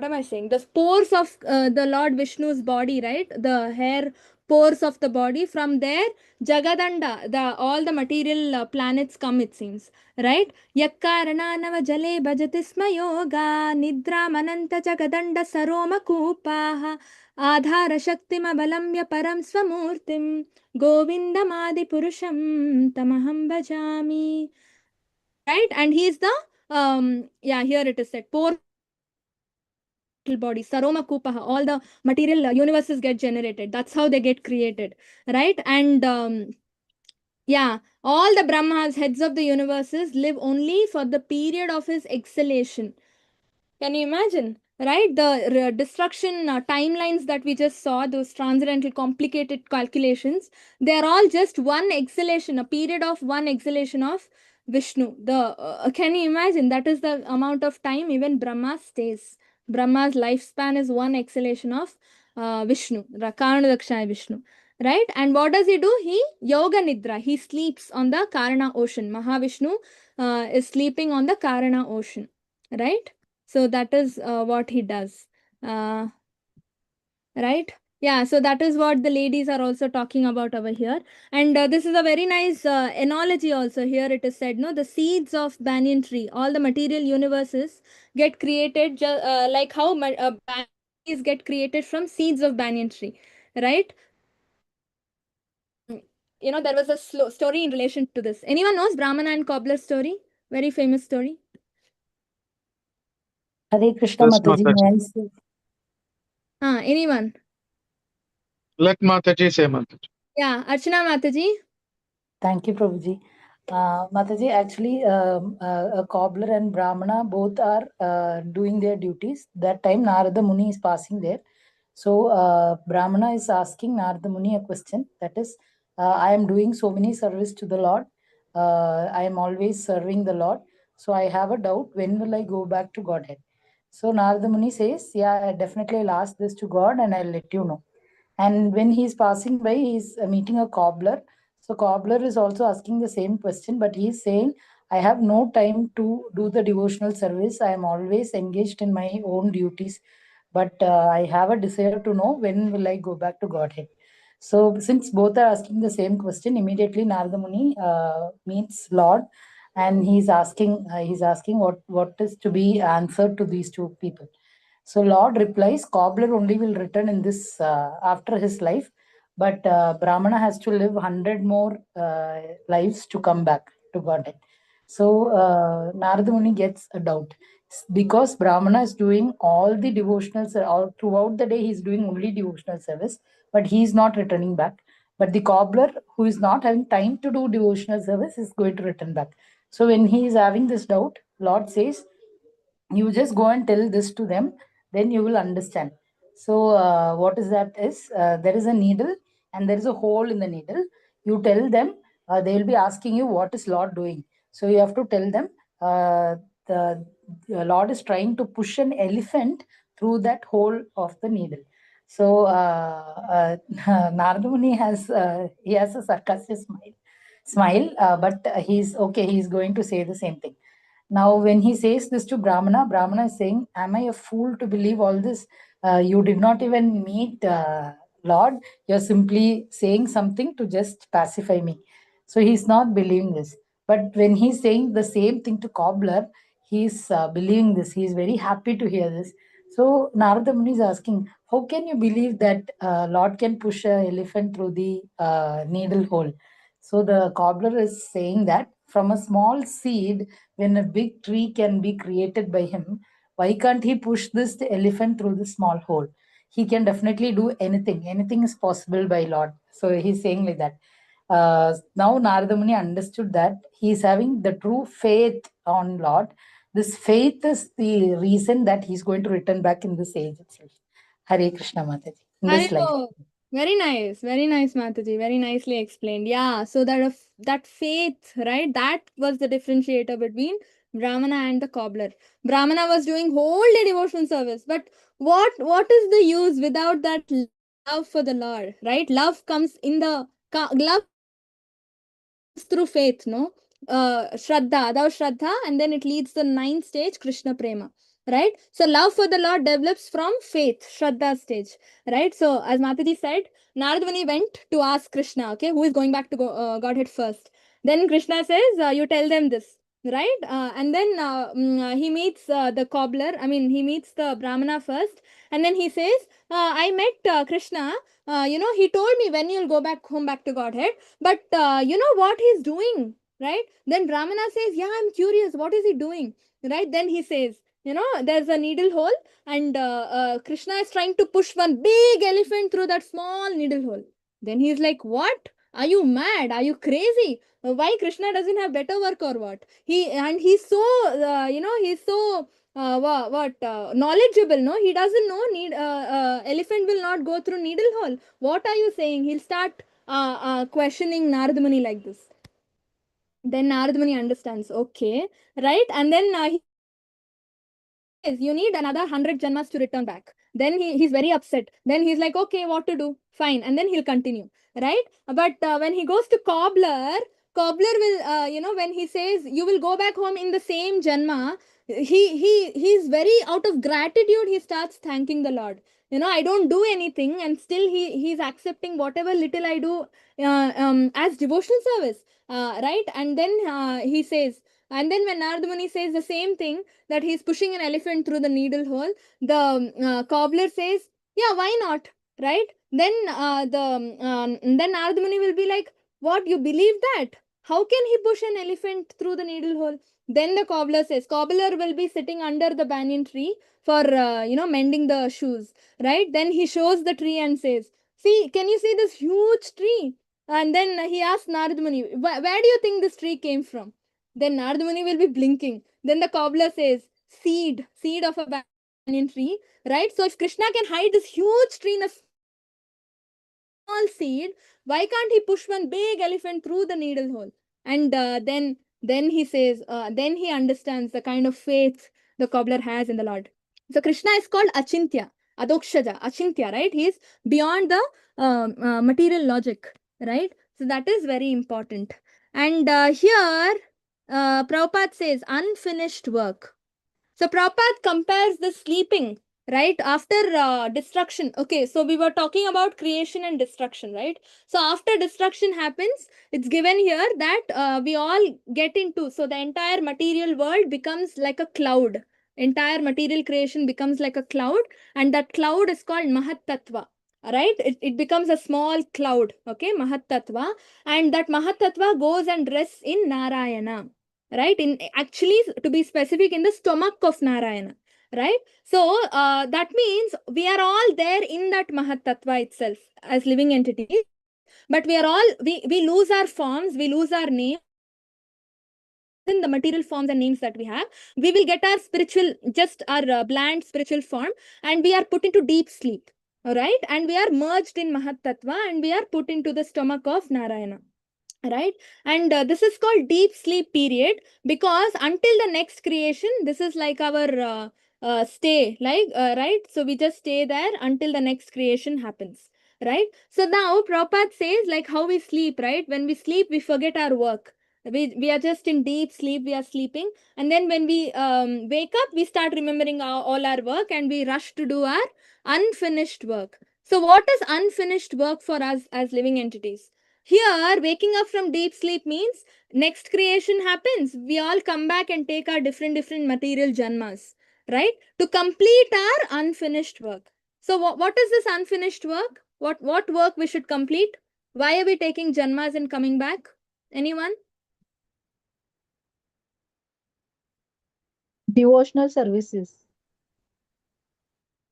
am I saying? The pores of the Lord Vishnu's body, right? The hair pores of the body, from there, Jagadanda, all the material planets come, it seems, right? Yakkarana nava jale bhajati sma yoga, nidra mananta Jagadanda Saroma Kupaha, Adhara Shaktima Balamya Param Swamurtim, Govindamadi Purusham Tamaham Bhajami. Right? And he is the here it is said, pore body, Saroma Kupaha, all the material universes get generated. That's how they get created. Right? And all the Brahmas, heads of the universes, live only for the period of his exhalation. Can you imagine? Right? The destruction timelines that we just saw, those transcendental complicated calculations, they are all just one exhalation, a period of one exhalation of Vishnu. Can you imagine? That is the amount of time even Brahma stays. Brahma's lifespan is one exhalation of Vishnu, Karanadakshaya Vishnu. Right? And what does he do? He yoga nidra. He sleeps on the Karana ocean. Mahavishnu is sleeping on the Karana ocean. Right? So that is what he does. Right? Yeah, so that is what the ladies are also talking about over here. And this is a very nice analogy also. Here it is said, no, the seeds of banyan tree, all the material universes get created like how banyan trees get created from seeds of banyan tree, right? There was a story in relation to this. Anyone knows Brahmana and Cobbler story? Very famous story. Hare Krishna Yes, Mataji, Mataji. may I say? Anyone? Let Mataji say, Mataji. Yeah, Archana Mataji. Thank you, Prabhuji. Mataji, actually, a cobbler and Brahmana both are doing their duties. That time, Narada Muni is passing there. So, Brahmana is asking Narada Muni a question. That is, I am doing so many service to the Lord. I am always serving the Lord. So, I have a doubt, when will I go back to Godhead? So, Narada Muni says, yeah, definitely I'll ask this to God and I'll let you know. And when he's passing by, he's meeting a cobbler. So cobbler is also asking the same question, but he's saying, I have no time to do the devotional service. I am always engaged in my own duties, but I have a desire to know, when will I go back to Godhead? So since both are asking the same question, immediately Narada Muni meets Lord, and he's asking what is to be answered to these two people. So Lord replies, cobbler only will return in this after his life, but Brahmana has to live 100 more lives to come back to Godhead. So Narada Muni gets a doubt, because Brahmana is doing all the devotional all throughout the day. He's doing only devotional service, but he's not returning back. But the cobbler, who is not having time to do devotional service, is going to return back. So when he is having this doubt, Lord says, you just go and tell this to them, then you will understand. So what is that is, there is a needle and there is a hole in the needle. You tell them, they will be asking you, what is Lord doing? So you have to tell them, the Lord is trying to push an elephant through that hole of the needle. So Narada Muni has he has a sarcastic smile, but he's okay, he's going to say the same thing. Now, when he says this to Brahmana, Brahmana is saying, am I a fool to believe all this? You did not even meet Lord. You're simply saying something to just pacify me. So he's not believing this. But when he's saying the same thing to Cobbler, he's believing this. He's very happy to hear this. So Narada Muni is asking, how can you believe that Lord can push an elephant through the needle hole? So the cobbler is saying that from a small seed, when a big tree can be created by him, why can't he push this elephant through the small hole? He can definitely do anything. Anything is possible by Lord. So he's saying like that. Now Narada Muni understood that he is having the true faith on Lord. This faith is the reason that he's going to return back in this age itself. Hare Krishna Mataji. In this life. Very nice, Mataji. Very nicely explained. Yeah, so that faith, right? That was the differentiator between Brahmana and the cobbler. Brahmana was doing whole day devotional service, but what is the use without that love for the Lord, right? Love comes love through faith, no? Shraddha, thou Shraddha, and then it leads the 9th stage, Krishna Prema, right? So love for the Lord develops from faith, Shraddha stage, right? So as Mataji said, Narada Muni went to ask Krishna, okay, who is going back to Godhead first. Then Krishna says, you tell them this, right? And then he meets the cobbler, he meets the Brahmana first, and then he says, I met Krishna, he told me when you'll go back home back to Godhead, but you know what he's doing, right? Then Brahmana says, yeah, I'm curious, what is he doing, right? Then he says, there's a needle hole, and Krishna is trying to push one big elephant through that small needle hole. Then he's like, what? Are you mad? Are you crazy? Why Krishna doesn't have better work or what? He's so, he's so knowledgeable, no? He doesn't know elephant will not go through needle hole. What are you saying? He'll start questioning Narada Muni like this. Then Narada Muni understands, okay, right? And then he says, you need another 100 janmas to return back. Then he's very upset. Then he's like, okay, what to do? Fine. And then he'll continue, right? But when he goes to Cobbler will, when he says, you will go back home in the same janma, he's very out of gratitude. He starts thanking the Lord. I don't do anything, and still he's accepting whatever little I do as devotional service, right? And then he says, and then when Narada Muni says the same thing, that he's pushing an elephant through the needle hole, the cobbler says, yeah, why not, right? Then then Narada Muni will be like, what, you believe that? How can he push an elephant through the needle hole? Then the cobbler says, cobbler will be sitting under the banyan tree for mending the shoes, right? Then he shows the tree and says, see, can you see this huge tree? And then he asks Narada Muni, where do you think this tree came from? Then Narada Muni will be blinking. Then the cobbler says, seed of a banyan tree, right? So if Krishna can hide this huge tree in a small seed, why can't he push one big elephant through the needle hole? And then he says, then he understands the kind of faith the cobbler has in the Lord. So Krishna is called Achintya, Adokshaja, Achintya, right? He is beyond the material logic, right? So that is very important. And here, Prabhupada says, unfinished work. So Prabhupada compares the sleeping, right, after destruction. Okay, so we were talking about creation and destruction, right? So after destruction happens, it's given here that we all get into, so the entire material world becomes like a cloud. Entire material creation becomes like a cloud, and that cloud is called Mahat Tattva, right? It becomes a small cloud, okay, Mahat Tattva, and that Mahat Tattva goes and rests in Narayana, right? In actually, to be specific, in the stomach of Narayana, right? So that means we are all there in that Mahat Tattva itself as living entities, but we are all, we lose our forms, we lose our name in the material forms and names that we have. We will get our spiritual, just our bland spiritual form, and we are put into deep sleep, all right? And we are merged in Mahat Tattva, and we are put into the stomach of Narayana, right? And this is called deep sleep period, because until the next creation, this is like our stay, like right? So we just stay there until the next creation happens, right? So now Prabhupada says, like how we sleep, right? When we sleep, we forget our work. We are just in deep sleep, we are sleeping, and then when we wake up, we start remembering all our work, and we rush to do our unfinished work. So what is unfinished work for us as living entities? Here, waking up from deep sleep means next creation happens. We all come back and take our different material janmas, right? To complete our unfinished work. So what is this unfinished work? What work we should complete? Why are we taking janmas and coming back? Anyone? Devotional services.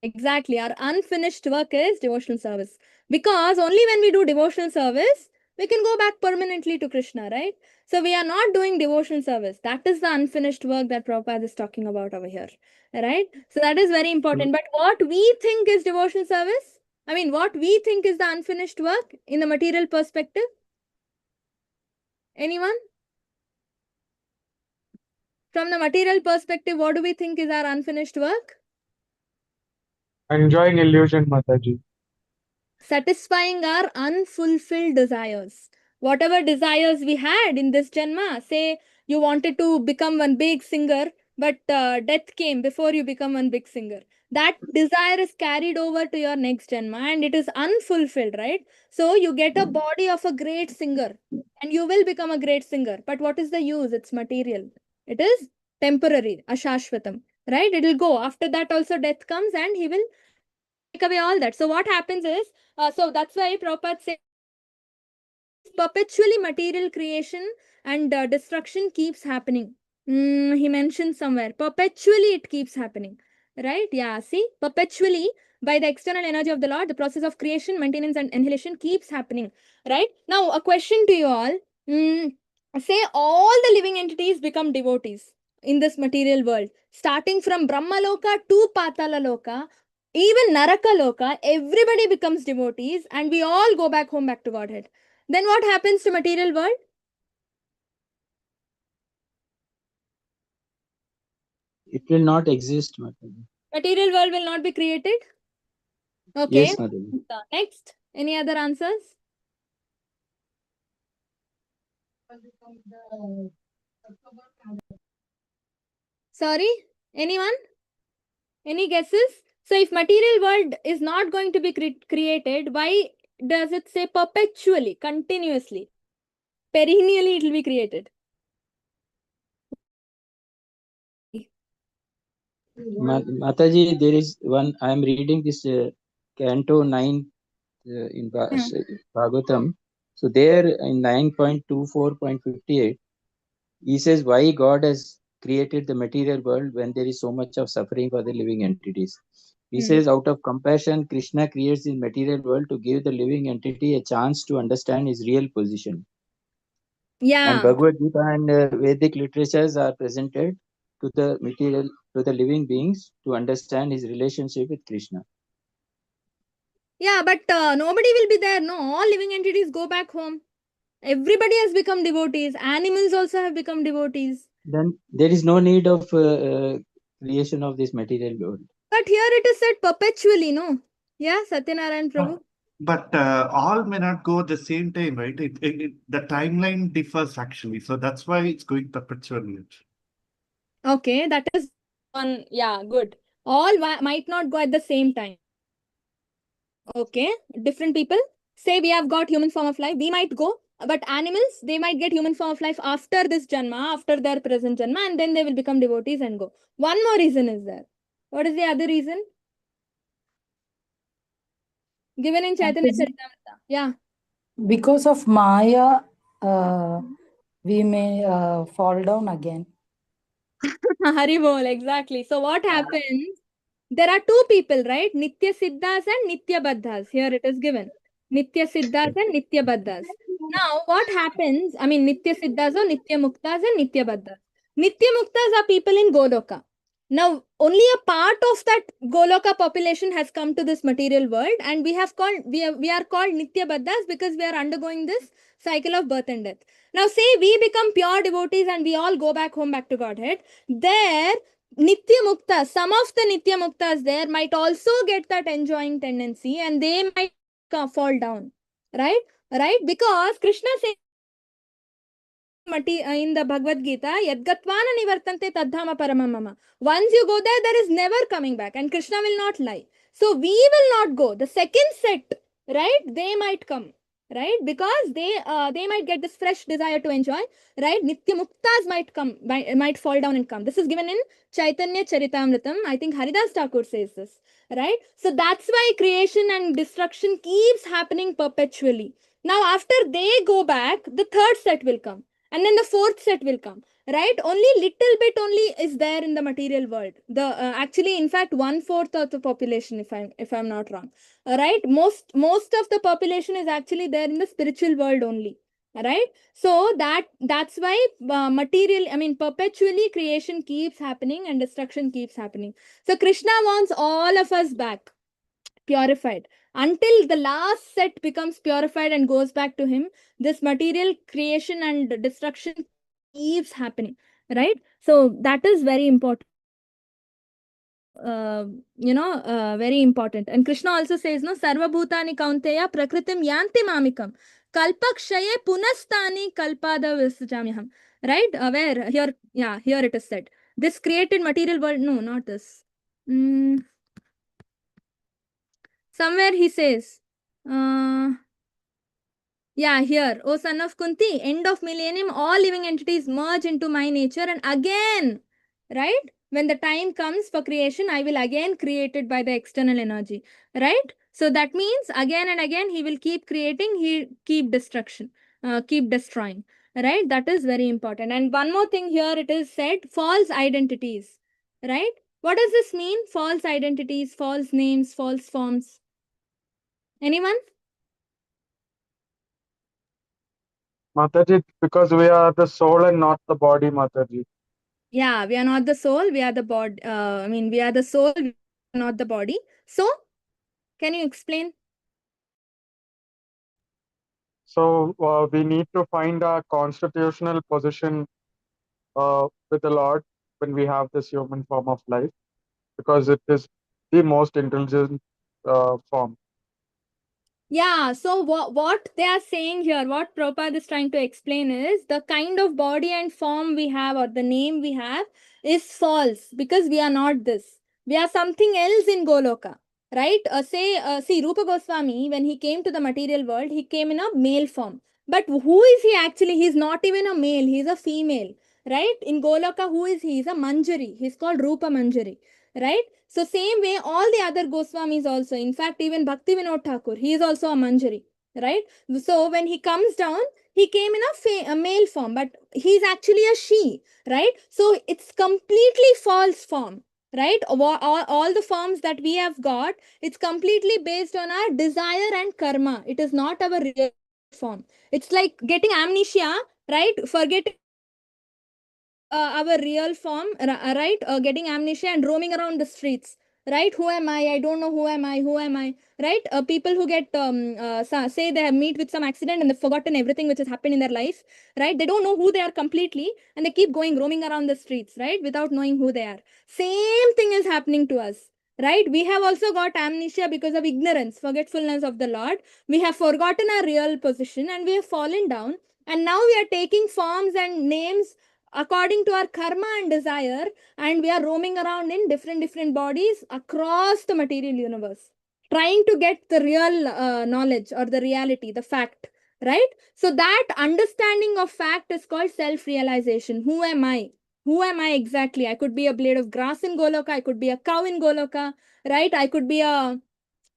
Exactly. Our unfinished work is devotional service. Because only when we do devotional service, we can go back permanently to Krishna, right? So we are not doing devotional service. That is the unfinished work that Prabhupada is talking about over here, right? So that is very important. But what we think is devotional service, I mean, what we think is the unfinished work in the material perspective? Anyone? From the material perspective, what do we think is our unfinished work? Enjoying illusion, Mataji. Satisfying our unfulfilled desires. Whatever desires we had in this Janma, say you wanted to become one big singer, but death came before you become one big singer. That desire is carried over to your next Janma, and it is unfulfilled, right? So you get a body of a great singer, and you will become a great singer. But what is the use? It's material. It is temporary, ashashvatam, right? It will go. After that also death comes, and he will take away all that. So what happens is, so that's why Prabhupada says perpetually material creation and destruction keeps happening. He mentioned somewhere, perpetually it keeps happening, right? Yeah, see, perpetually by the external energy of the Lord, the process of creation, maintenance and annihilation keeps happening, right? Now, a question to you all. Say all the living entities become devotees in this material world, starting from Brahmaloka to Patala Loka. Even Naraka Loka, everybody becomes devotees, and we all go back home, back to Godhead. Then what happens to material world? It will not exist, Mataji. Material world will not be created? Okay. Yes, Mataji. Next, any other answers? Sorry, anyone? Any guesses? So if material world is not going to be created, why does it say perpetually, continuously, perennially it will be created? Mataji, there is one, I am reading this Canto 9 in Bhagavatam. So there in 9.24.58, he says why God has created the material world when there is so much of suffering for the living entities. He says out of compassion, Krishna creates the material world to give the living entity a chance to understand his real position. Yeah. And Bhagavad Gita and Vedic literatures are presented to the material, to the living beings to understand his relationship with Krishna. Yeah, but nobody will be there. No, all living entities go back home. Everybody has become devotees. Animals also have become devotees. Then there is no need of creation of this material world. But here it is said perpetually, no? Yeah, Satyanarayan Prabhu. But all may not go at the same time, right? The timeline differs actually. So that's why it's going perpetually. Okay, that is one. Yeah, good. All might not go at the same time. Okay, different people. Say we have got human form of life. We might go, but animals, they might get human form of life after this janma, after their present janma, and then they will become devotees and go. One more reason is there. What is the other reason? Given in Chaitanya Charitamrita. Yeah. Because of Maya, we may fall down again. Haribol, exactly. So what happens? There are two people, right? Nitya Siddhas and Nitya Baddhas. Here it is given. Nitya Siddhas and Nitya Baddhas. Now, what happens? I mean, Nitya Siddhas or Nitya Muktas and Nitya Baddhas. Nitya Muktas are people in Goloka. Now, only a part of that Goloka population has come to this material world, and we are called Nitya Baddhas because we are undergoing this cycle of birth and death. Now, say we become pure devotees and we all go back home, back to Godhead. There, Nitya Muktas, some of the Nitya Muktas there might also get that enjoying tendency and they might fall down. Right? Right? Because Krishna says in the Bhagavad Gita, Yadgatvana nivartante tadhama paramamama. Once you go there is never coming back, and Krishna will not lie. So we will not go. The second set, right? They might come, right? Because they might get this fresh desire to enjoy, right? Nitya Muktas might come, might fall down and come. This is given in Chaitanya Charitamritam. I think Haridas Thakur says this, right? So that's why creation and destruction keeps happening perpetually. Now, after they go back, the third set will come. And then the fourth set will come, right? Only little bit only is there in the material world. The actually, in fact, 1/4 of the population, if I'm not wrong, right? Most of the population is actually there in the spiritual world only, right? So that's why perpetually creation keeps happening and destruction keeps happening. So Krishna wants all of us back, purified, until the last set becomes purified and goes back to him. This material creation and destruction keeps happening, right? So that is very important. Very important. And Krishna also says, no, Sarva Bhutani Kaunteya Prakritim Yanti Mamikam Kalpakshaye Punastani Kalpada Visjamyaham. Right? Where? Here, yeah, here it is said. This created material world, no, not this. Somewhere he says, yeah, here, O son of Kunti, end of millennium, all living entities merge into my nature, and again, right? When the time comes for creation, I will again create it by the external energy, right? So that means again and again he will keep creating, he keep destruction, keep destroying, right? That is very important. And one more thing here, it is said false identities, right? What does this mean? False identities, false names, false forms. Anyone? Mataji, because we are the soul and not the body, Mataji. Yeah, we are not the soul, we are the body. We are the soul, we are not the body. So, can you explain? So we need to find a constitutional position with the Lord when we have this human form of life, because it is the most intelligent form. Yeah, so what they are saying here, what Prabhupada is trying to explain is the kind of body and form we have or the name we have is false because we are not this. We are something else in Goloka, right? See, Rupa Goswami, when he came to the material world, he came in a male form. But who is he actually? He's not even a male, he's a female, right? In Goloka, who is he? He's a Manjari. He's called Rupa Manjari, right? So same way, all the other Goswamis also, in fact, even Bhakti Vinod Thakur, he is also a Manjari, right? So when he comes down, he came in a male form, but he's actually a she, right? So it's completely false form, right? All the forms that we have got, it's completely based on our desire and karma. It is not our real form. It's like getting amnesia, right? Forgetting our real form, right? Getting amnesia and roaming around the streets, right? Who am I don't know who am I, right? People who get say they have meet with some accident and they've forgotten everything which has happened in their life, right? They don't know who they are completely and they keep roaming around the streets, right? Without knowing who they are. Same thing is happening to us, right? We have also got amnesia because of ignorance, forgetfulness of the Lord. We have forgotten our real position and we have fallen down, and now we are taking forms and names according to our karma and desire, and we are roaming around in different bodies across the material universe, trying to get the real knowledge or the reality, the fact, right? So that understanding of fact is called self-realization. Who am I? Who am I exactly? I could be a blade of grass in Goloka, I could be a cow in Goloka, right? I could be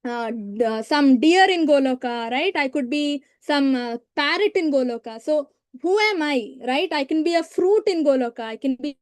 some deer in Goloka, right? I could be some parrot in Goloka. So who am I, right? I can be a fruit in Goloka, I can be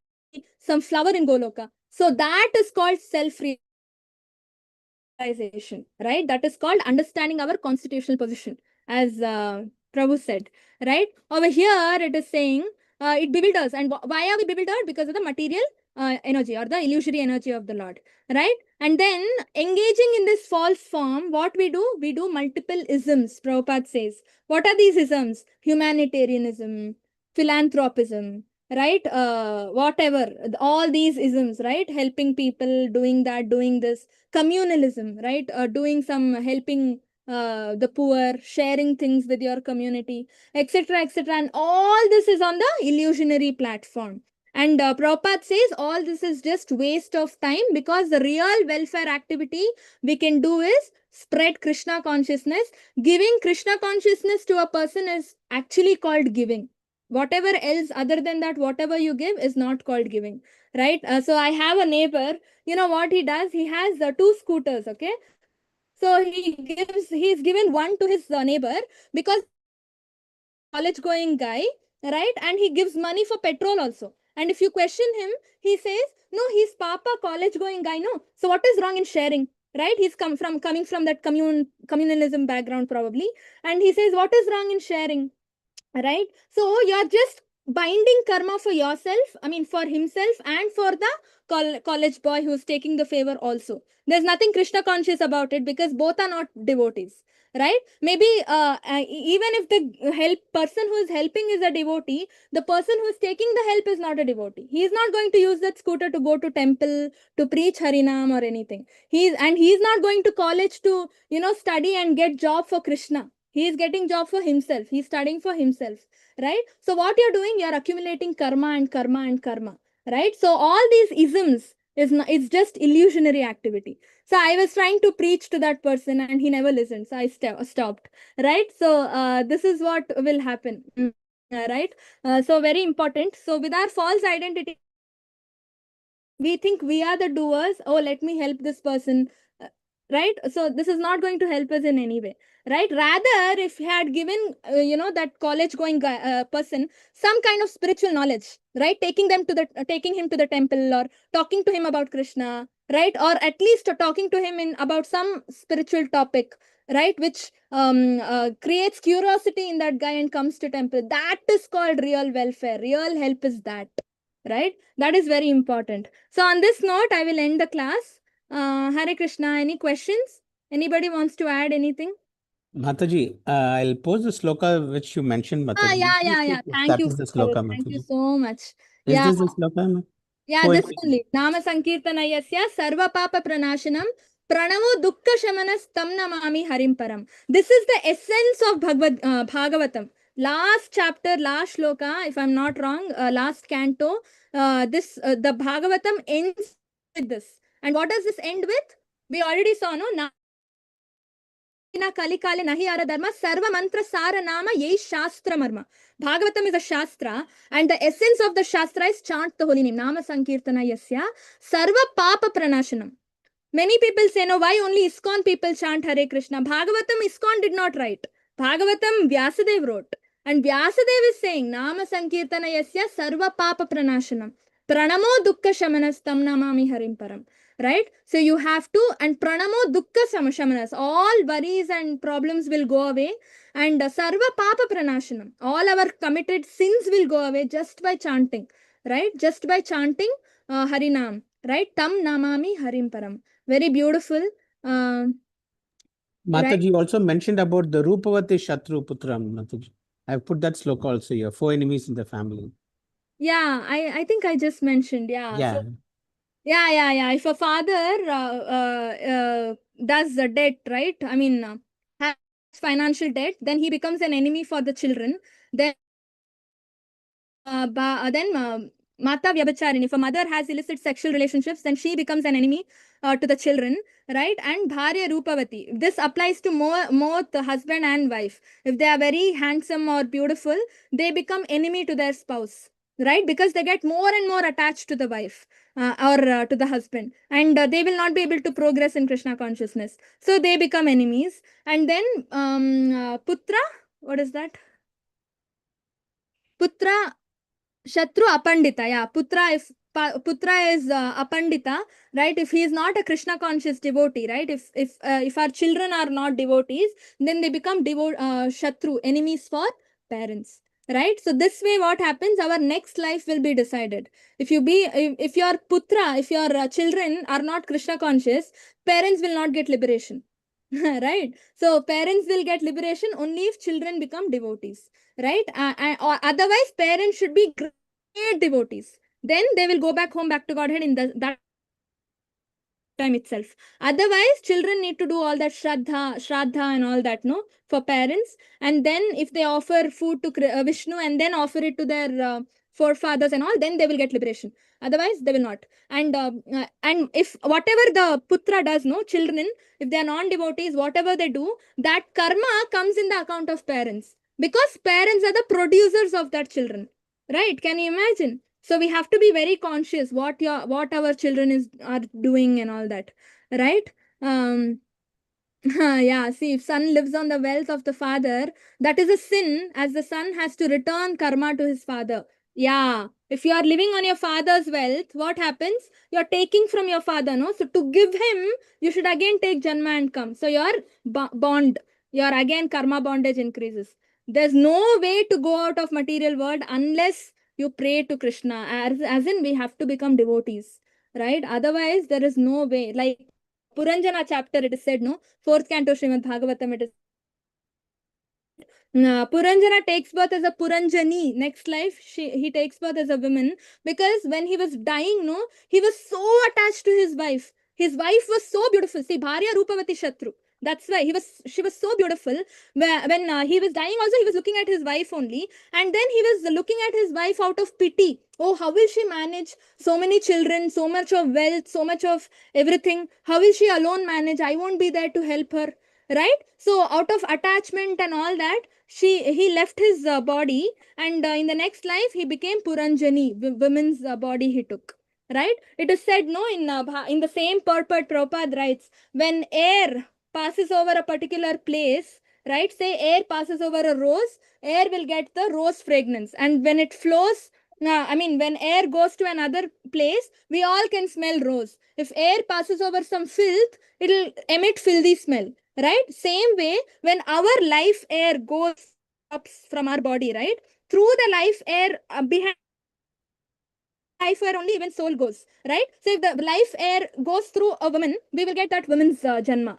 some flower in Goloka. So that is called self-realization, right? That is called understanding our constitutional position, as Prabhu said, right? Over here it is saying it bewilders. And why are we bewildered? Because of the material energy or the illusory energy of the Lord, right? And then engaging in this false form, what we do? We do multiple isms, Prabhupada says. What are these isms? Humanitarianism, philanthropism, right? Whatever, all these isms, right? Helping people, doing that, doing this. Communalism, right? Doing some helping the poor, sharing things with your community, etc., etc. And all this is on the illusionary platform. And Prabhupada says all this is just waste of time, because the real welfare activity we can do is spread Krishna consciousness. Giving Krishna consciousness to a person is actually called giving. Whatever else other than that, whatever you give is not called giving, right? So I have a neighbor, you know what he does? He has 2 scooters, okay? So he's given one to his neighbor because college going guy, right? And he gives money for petrol also. And if you question him, he says, no, he's Papa, college going guy. No. So what is wrong in sharing? Right? He's coming from that communalism background probably. And he says, what is wrong in sharing? Right? So you're just binding karma for yourself, I mean for himself and for the college boy who's taking the favor also. There's nothing Krishna conscious about it, because both are not devotees, right? Maybe even if the person who is helping is a devotee, the person who is taking the help is not a devotee. He is not going to use that scooter to go to temple to preach Harinam or anything. He's not going to college to study and get job for Krishna. He is getting job for himself. He's studying for himself, right? So what you're doing, you're accumulating karma and karma and karma, right? So all these isms it's just illusionary activity. So I was trying to preach to that person and he never listened. So I stopped, right? So this is what will happen, right? So very important. So with our false identity, we think we are the doers. Oh, let me help this person, right? So this is not going to help us in any way, right? Rather, if he had given that college going person some kind of spiritual knowledge, right? Taking him to the temple, or talking to him about Krishna, right? Or at least talking to him about some spiritual topic, right? Which creates curiosity in that guy and comes to temple. That is called real welfare. Real help is that, right? That is very important. So on this note, I will end the class. Hare Krishna. Any questions? Anybody wants to add anything? Mataji, I'll post the sloka which you mentioned, Mataji. Yeah. Thank That you is the for it. sloka, Thank you Mataji. so much. Is Yeah. this the sloka? Yeah, this only. Nama Sankirtanayasya Sarva Papa Pranashanam Pranamo Dukkha Shamanas Tam Namami Harim Param. This is the essence of Bhagavatam. Last chapter, last shloka, if I'm not wrong, last canto, the Bhagavatam ends with this. And what does this end with? We already saw, no? Kalikale nahi ara dharma sarva mantra sara nama yei shastra marma. Bhagavatam is a shastra, and the essence of the shastra is chant the holy name. Nama Sankirtana yasya sarva papa pranashanam. Many people say, no, why only ISKCON people chant Hare Krishna? Bhagavatam ISKCON did not write. Bhagavatam Vyasadeva wrote. And Vyasadeva is saying, Nama Sankirtana yasya sarva papa pranashanam. Pranamo dukkha shamanastam namami harim param. Right? So you have to, and pranamo dukkha shamanas. All worries and problems will go away. And sarva papa pranashanam. All our committed sins will go away just by chanting. Right? Just by chanting Harinam. Right? Tam namami harim param. Very beautiful. Mataji Right? also mentioned about the Rupavati Shatru Putram. Mataji, I've put that sloka also here. 4 enemies in the family. Yeah, I think I just mentioned. Yeah. Yeah. So, yeah. If a father does the debt, right? I mean, has financial debt, then he becomes an enemy for the children. Then Mata Vyabhacharin, if a mother has illicit sexual relationships, then she becomes an enemy to the children, right? And Bharya Rupavati. This applies to both the husband and wife. If they are very handsome or beautiful, they become enemy to their spouse, right? Because they get more and more attached to the wife or to the husband. And they will not be able to progress in Krishna consciousness. So they become enemies. And then Putra, what is that? Putra Shatru Apandita, yeah. Putra, if Putra is Apandita, right? If he is not a Krishna conscious devotee, right? If our children are not devotees, then they become Shatru, enemies for parents, right? So this way, what happens? Our next life will be decided. If your Putra, if your children are not Krishna conscious, parents will not get liberation. Right? So parents will get liberation only if children become devotees, right? Or otherwise, parents should be great devotees. Then they will go back home, back to Godhead in that time itself. Otherwise, children need to do all that Shraddha and all that, no, for parents. And then if they offer food to Vishnu and then offer it to their forefathers and all, then they will get liberation. Otherwise, they will not. And if whatever the Putra does, no, children, if they are non-devotees, whatever they do, that karma comes in the account of parents. Because parents are the producers of that children. Right? Can you imagine? So we have to be very conscious what our children are doing and all that. Right? Yeah, see, if son lives on the wealth of the father, that is a sin, as the son has to return karma to his father. Yeah, if you are living on your father's wealth, what happens? You're taking from your father, no? So to give him, you should again take janma and come. So your bond, your again karma bondage increases. There's no way to go out of material world unless you pray to Krishna. As in, we have to become devotees, right? Otherwise, there is no way. Like Puranjana chapter, it is said, no? 4th canto Srimad Bhagavatam, it is Puranjana takes birth as a Puranjani. Next life, he takes birth as a woman, because when he was dying, no, he was so attached to his wife. His wife was so beautiful. See, Bharya Rupavati Shatru. That's why she was so beautiful. When he was dying, also he was looking at his wife only, and then he was looking at his wife out of pity. Oh, how will she manage so many children, so much of wealth, so much of everything? How will she alone manage? I won't be there to help her. Right? So out of attachment and all that, he left his body, and in the next life he became Puranjani, women's body he took. Right? It is said, no, in the same purport, Prabhupada writes, when air passes over a particular place, right? Say air passes over a rose, air will get the rose fragrance, and when it flows, when air goes to another place, we all can smell rose. If air passes over some filth, it'll emit filthy smell. Right? Same way, when our life air goes up from our body, right? Through the life air, behind life air only even soul goes, right? So if the life air goes through a woman, we will get that woman's janma.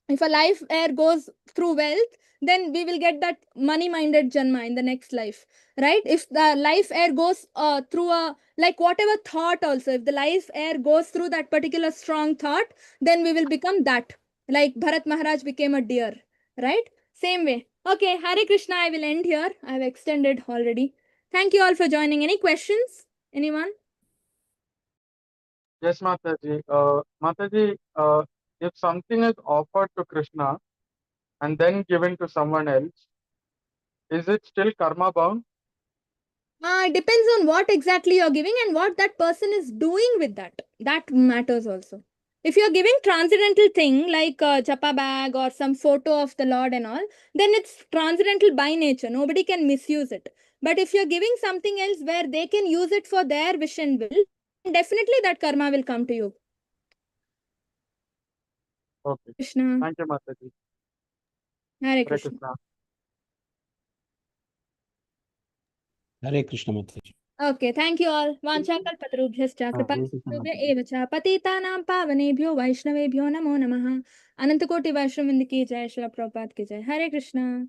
If a life air goes through wealth, then we will get that money-minded Janma in the next life, right? If the life air goes through a, like whatever thought also, if the life air goes through that particular strong thought, then we will become that. Like Bharat Maharaj became a deer, right? Same way. Okay, Hare Krishna, I will end here. I have extended already. Thank you all for joining. Any questions? Anyone? Yes, Mataji. Mataji, if something is offered to Krishna and then given to someone else, is it still karma bound? It depends on what exactly you're giving and what that person is doing with that. That matters also. If you're giving transcendental thing like a japa bag or some photo of the Lord and all, then it's transcendental by nature. Nobody can misuse it. But if you're giving something else where they can use it for their wish and will, definitely that karma will come to you. Okay. Krishna. Thank you, Mataji. Hare Hare Krishna. Krishna. Hare Krishna Mataji. Okay, thank you all. Vanchakalpatarubhyascha kripasindhubhya eva cha patitanam pavanebhyo vaishnavebhyo namo namaha. Anantakoti Vaishnav Vrinda ki jai, Srila Prabhupada ki jai. Hare Krishna.